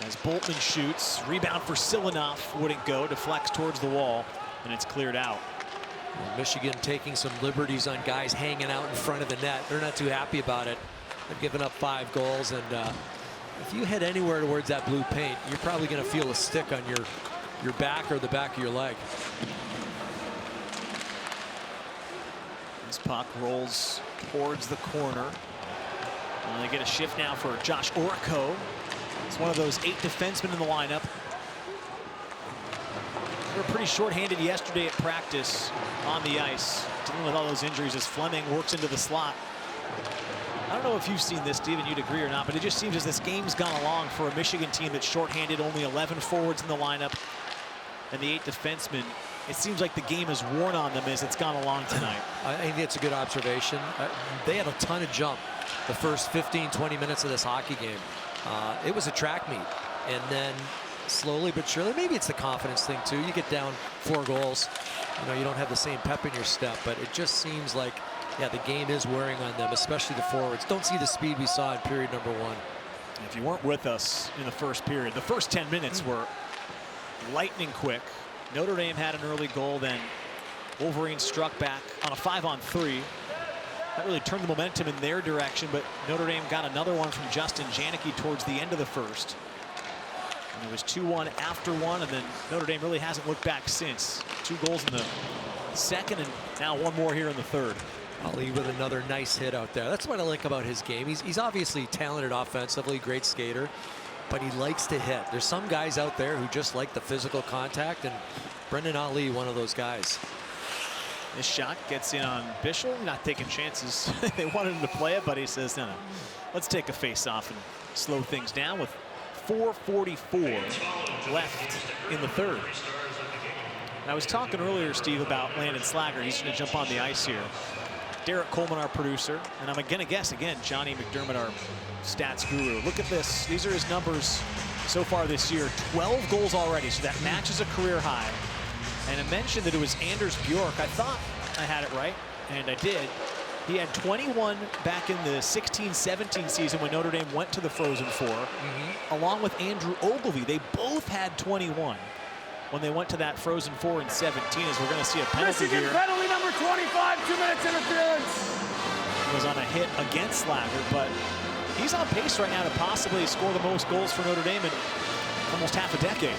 As Boltman shoots, rebound for Silanoff wouldn't go, deflects towards the wall, and it's cleared out. Well, Michigan taking some liberties on guys hanging out in front of the net. They're not too happy about it. They've given up 5 goals, and if you head anywhere towards that blue paint, you're probably going to feel a stick on your back or the back of your leg. This puck rolls towards the corner. And they get a shift now for Josh Orico. It's one of those 8 defensemen in the lineup. They were pretty short-handed yesterday at practice on the ice, dealing with all those injuries as Fleming works into the slot. I don't know if you've seen this, Steven, you'd agree or not, but it just seems as this game's gone along for a Michigan team that's short-handed, only 11 forwards in the lineup, and the 8 defensemen, it seems like the game has worn on them as it's gone along tonight. I think it's a good observation. They had a ton of jump the first 15-20 minutes of this hockey game. It was a track meet, and then slowly but surely. Maybe it's the confidence thing too. You get down 4 goals, you don't have the same pep in your step, but it just seems like, yeah, the game is wearing on them, especially the forwards. Don't see the speed we saw in period number 1. If you weren't with us in the first period, the first 10 minutes were lightning quick. Notre Dame had an early goal, then Wolverines struck back on a 5-on-3. That really turned the momentum in their direction, but Notre Dame got another one from Justin Janicki towards the end of the first. And it was 2-1 after 1, and then Notre Dame really hasn't looked back since. 2 goals in the second, and now 1 more here in the third. Ali with another nice hit out there. That's what I like about his game. He's obviously talented offensively, great skater, but he likes to hit. There's some guys out there who just like the physical contact, and Brendan Ali, one of those guys. This shot gets in on Bischel, not taking chances. They wanted him to play it, but he says, no, let's take a face-off and slow things down with 4:44 left in the third. And I was talking earlier, Steve, about Landon Slaggert. He's going to jump on the ice here. Derek Coleman, our producer, and I'm going to guess again, Johnny McDermott, our stats guru. Look at this. These are his numbers so far this year. 12 goals already, so that matches a career high. And I mentioned that it was Anders Bjork. I thought I had it right, and I did. He had 21 back in the 16-17 season when Notre Dame went to the Frozen Four, along with Andrew Ogilvy. They both had 21 when they went to that Frozen Four in 17, as we're going to see a penalty Michigan here. penalty number 25, 2 minutes interference. It was on a hit against Slaggert, but he's on pace right now to possibly score the most goals for Notre Dame in almost half a decade.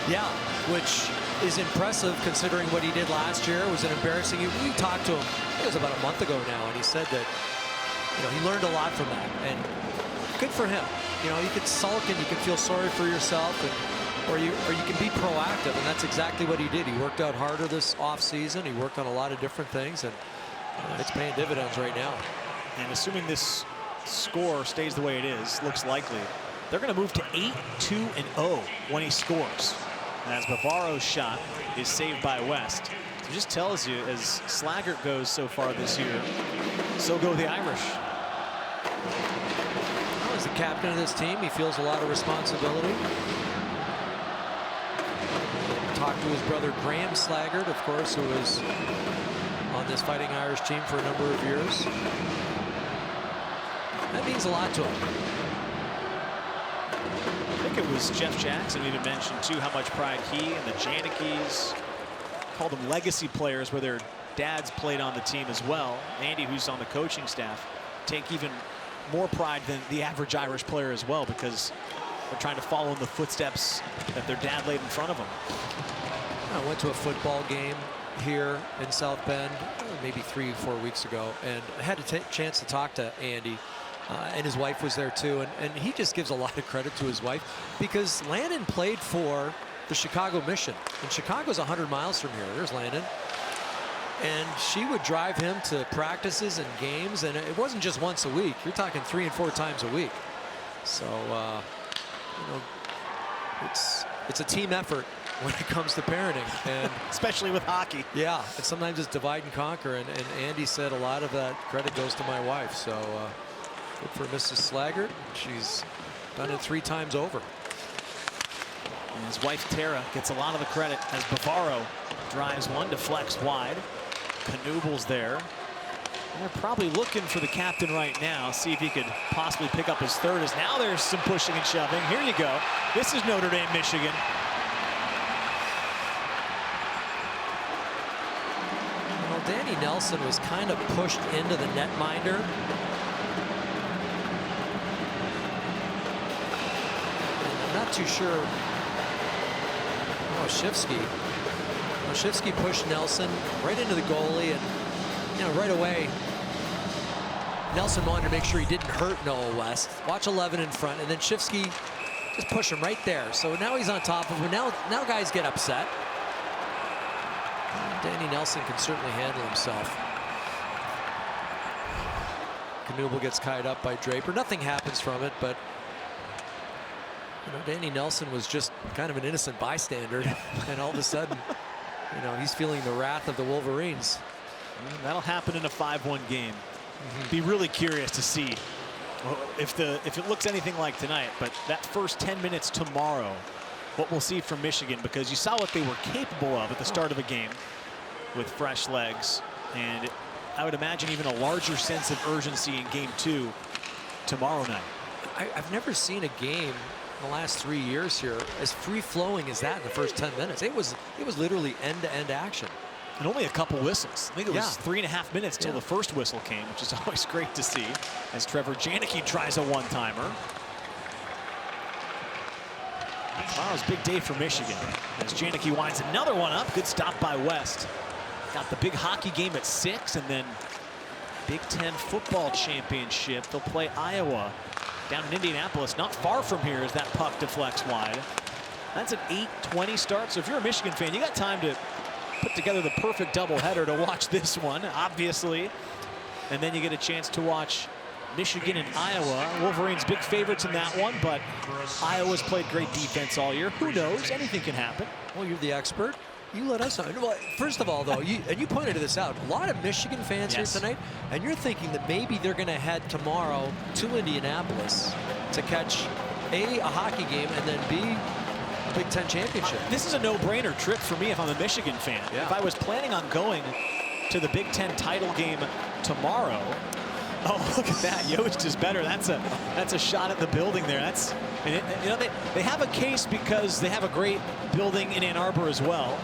Yeah, which is impressive considering what he did last year. It was an embarrassing. We talked to him, it was about a month ago now, and he said that he learned a lot from that, and good for him. You could sulk and you can feel sorry for yourself, or you can be proactive, and that's exactly what he did. He worked out harder this offseason. He worked on a lot of different things, and it's paying dividends right now. And assuming this score stays the way it is, looks likely, they're going to move to 8-2-0 when he scores. As Bavaro's shot is saved by West. So it just tells you, as Slaggert goes so far this year, so go the Irish. Well, as the captain of this team, he feels a lot of responsibility. Talked to his brother Graham Slaggert, of course, who was on this Fighting Irish team for a number of years. That means a lot to him. I think it was Jeff Jackson who even mentioned too how much pride he and the Janickis, called them legacy players where their dads played on the team as well. Andy, who's on the coaching staff, take even more pride than the average Irish player as well, because they're trying to follow in the footsteps that their dad laid in front of them. I went to a football game here in South Bend maybe 3-4 weeks ago, and I had a chance to talk to Andy. And his wife was there too, and he just gives a lot of credit to his wife, because Landon played for the Chicago Mission, and Chicago's 100 miles from here. There's Landon, and she would drive him to practices and games, and it wasn't just once a week. You're talking 3 and 4 times a week. So it's a team effort when it comes to parenting, and especially with hockey. Yeah, and sometimes it's divide and conquer, and Andy said a lot of that credit goes to my wife. So good for Mrs. Slaggert. She's done it 3 times over. And his wife Tara gets a lot of the credit as Bavaro drives one, deflects wide. Knubel's there. And they're probably looking for the captain right now, see if he could possibly pick up his third, as now there's some pushing and shoving. Here you go. This is Notre Dame, Michigan. Well, Danny Nelson was kind of pushed into the netminder. Not too sure. Oh, Shifsky pushed Nelson right into the goalie, and right away Nelson wanted to make sure he didn't hurt Noah West. Watch 11 in front, and then Shifsky just pushed him right there. So now he's on top of him. Now guys get upset. Danny Nelson can certainly handle himself. Knubel gets tied up by Draper. Nothing happens from it, but Danny Nelson was just kind of an innocent bystander, and all of a sudden, he's feeling the wrath of the Wolverines. That'll happen in a 5-1 game. Be really curious to see Well, if it looks anything like tonight, but that first 10 minutes tomorrow, what we'll see from Michigan, because you saw what they were capable of at the start of a game with fresh legs, and I would imagine even a larger sense of urgency in game 2 tomorrow night. I've never seen a game in the last 3 years here as free-flowing as that in the first 10 minutes. It was literally end-to-end action. And only a couple whistles. I think it was 3.5 minutes till the first whistle came, which is always great to see, as Trevor Janicki tries a one-timer. Tomorrow's a big day for Michigan, as Janicki winds another one up. Good stop by West. Got the big hockey game at 6, and then Big Ten football championship. They'll play Iowa down in Indianapolis, not far from here, as that puck deflects wide. That's an 8:20 start, so if you're a Michigan fan, you got time to put together the perfect doubleheader to watch this one, obviously. And then you get a chance to watch Michigan and Iowa. Wolverines big favorites in that one, but Iowa's played great defense all year. Who knows? Anything can happen. Well, you're the expert. You let us know. Well, first of all, though, you pointed this out, a lot of Michigan fans here tonight, and you're thinking that maybe they're going to head tomorrow to Indianapolis to catch A, a hockey game, and then B, a Big Ten championship. This is a no-brainer trip for me if I'm a Michigan fan. Yeah. If I was planning on going to the Big Ten title game tomorrow, oh, look at that. Yost is better. That's a shot at the building there. They have a case because they have a great building in Ann Arbor as well.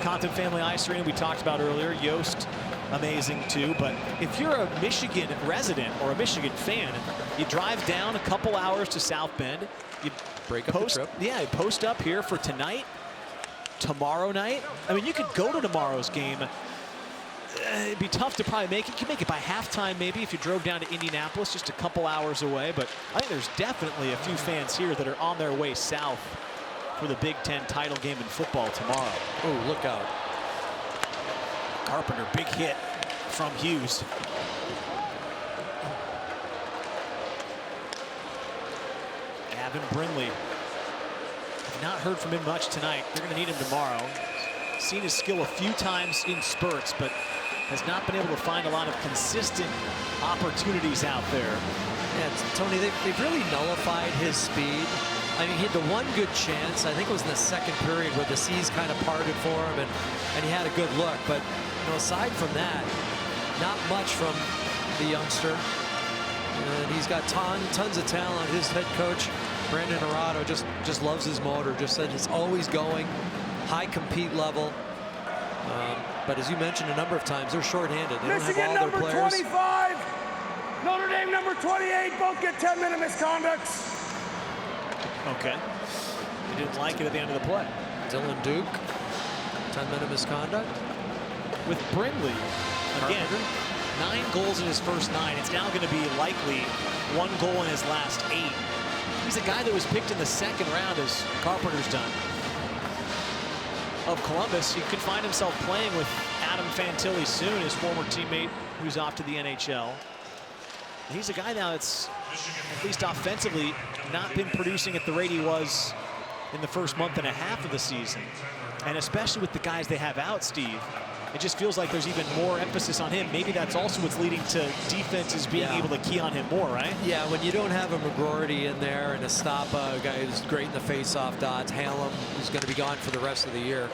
Compton Family Ice Arena we talked about earlier. Yost, amazing too. But if you're a Michigan resident or a Michigan fan, you drive down a couple hours to South Bend. You break up the trip. Yeah, you post up here for tonight, tomorrow night. I mean, you could go to tomorrow's game. It'd be tough to probably make it. You can make it by halftime maybe if you drove down to Indianapolis, just a couple hours away. But I think there's definitely a few fans here that are on their way south for the Big Ten title game in football tomorrow. Oh, look out. Carpenter, big hit from Hughes. Gavin Brindley. I've not heard from him much tonight. They're going to need him tomorrow. Seen his skill a few times in spurts, but has not been able to find a lot of consistent opportunities out there. Yeah, Tony, they've really nullified his speed. I mean, he had the one good chance. I think it was in the second period where the seas kind of parted for him, and he had a good look. But aside from that, not much from the youngster. And he's got tons of talent. His head coach, Brandon Arado, just loves his motor. Just said it's always going, high compete level. But as you mentioned a number of times, they're shorthanded. They Michigan don't have all number their players. 25, Notre Dame number 28, both get 10-minute misconducts. Okay. He didn't like it at the end of the play. Dylan Duke, 10-minute misconduct. With Brindley, again, 9 goals in his first 9. It's now going to be likely 1 goal in his last 8. He's a guy that was picked in the second round, as Carpenter's done, of Columbus. He could find himself playing with Adam Fantilli soon, his former teammate who's off to the NHL. And he's a guy now that's, at least offensively, not been producing at the rate he was in the first month and a half of the season. And especially with the guys they have out, Steve, it just feels like there's even more emphasis on him. Maybe that's also what's leading to defenses being able to key on him more, right? Yeah, when you don't have a McGroarty in there and a Estapa, a guy who's great in the face-off dots, Hallam, who's going to be gone for the rest of the year.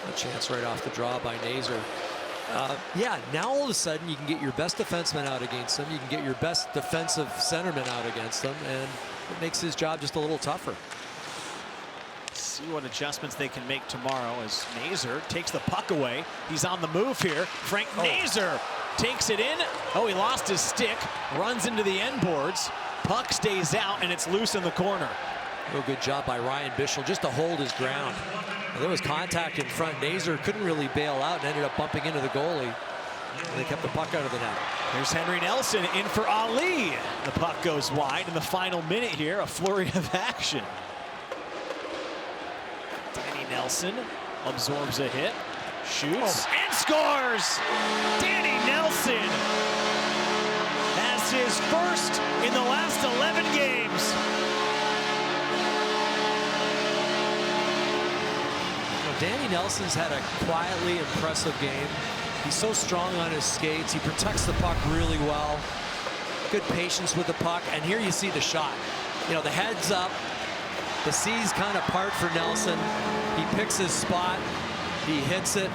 A chance right off the draw by Nazer. Yeah, now all of a sudden you can get your best defenseman out against them. You can get your best defensive centerman out against them, and it makes his job just a little tougher. See what adjustments they can make tomorrow as Nazer takes the puck away. He's on the move here. Frank Nazer takes it in. Oh, he lost his stick. Runs into the end boards. Puck stays out, and it's loose in the corner. Real good job by Ryan Bischel just to hold his ground. There was contact in front. Nazer couldn't really bail out and ended up bumping into the goalie. And they kept the puck out of the net. Here's Henry Nelson in for Ali. The puck goes wide in the final minute here. A flurry of action. Danny Nelson absorbs a hit, shoots, and scores! Danny Nelson has his first in the last 11 games. Danny Nelson's had a quietly impressive game. He's so strong on his skates. He protects the puck really well. good patience with the puck. And here you see the shot. You know, the head's up. The seas kind of part for Nelson. He picks his spot. He hits it.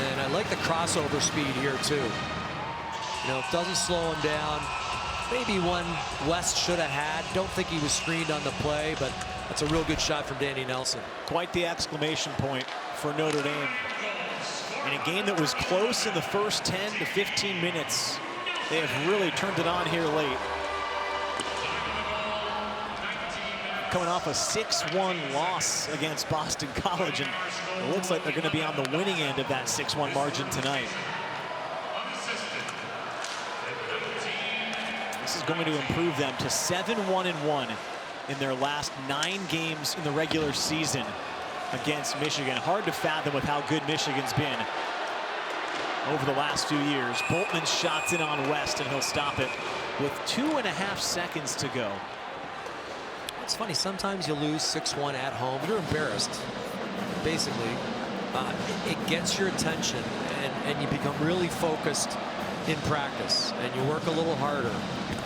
And I like the crossover speed here, too. You know, it doesn't slow him down. Maybe one West should have had. Don't think he was screened on the play, but that's a real good shot from Danny Nelson. Quite the exclamation point for Notre Dame. In a game that was close in the first 10 to 15 minutes, they have really turned it on here late. Coming off a 6-1 loss against Boston College, and it looks like they're going to be on the winning end of that 6-1 margin tonight. This is going to improve them to 7-1-1 in their last 9 games in the regular season against Michigan. Hard to fathom with how good Michigan's been over the last few years. Boltman's shots in on West, and he'll stop it with 2.5 seconds to go. It's funny, sometimes you lose 6-1 at home. You're embarrassed, basically. It gets your attention, and you become really focused in practice, and you work a little harder,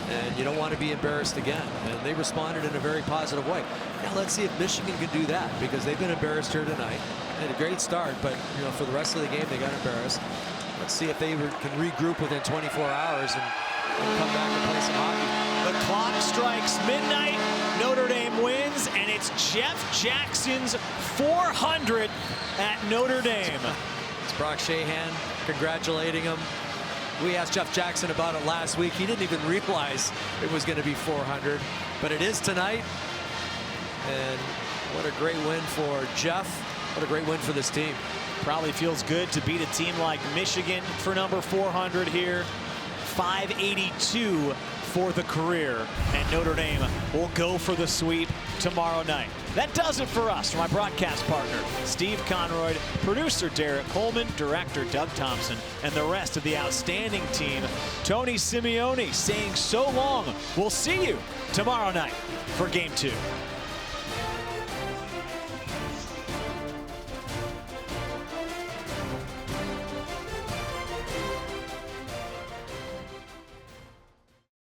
and you don't want to be embarrassed again. And they responded in a very positive way. Now let's see if Michigan can do that, because they've been embarrassed here tonight. They had a great start, but you know, for the rest of the game they got embarrassed. Let's see if they can regroup within 24 hours and come back and play some hockey. The clock strikes midnight. Notre Dame wins, and it's Jeff Jackson's 400 at Notre Dame. It's Brock Shahan congratulating him. We asked Jeff Jackson about it last week. He didn't even realize it was going to be 400, but it is tonight. And what a great win for Jeff. What a great win for this team. Probably feels good to beat a team like Michigan for number 400 here. 582 for the career, and Notre Dame will go for the sweep tomorrow night. That does it for us. For my broadcast partner, Steve Conroy, producer Derek Coleman, director Doug Thompson, and the rest of the outstanding team, Tony Simeone saying so long. We'll see you tomorrow night for Game 2.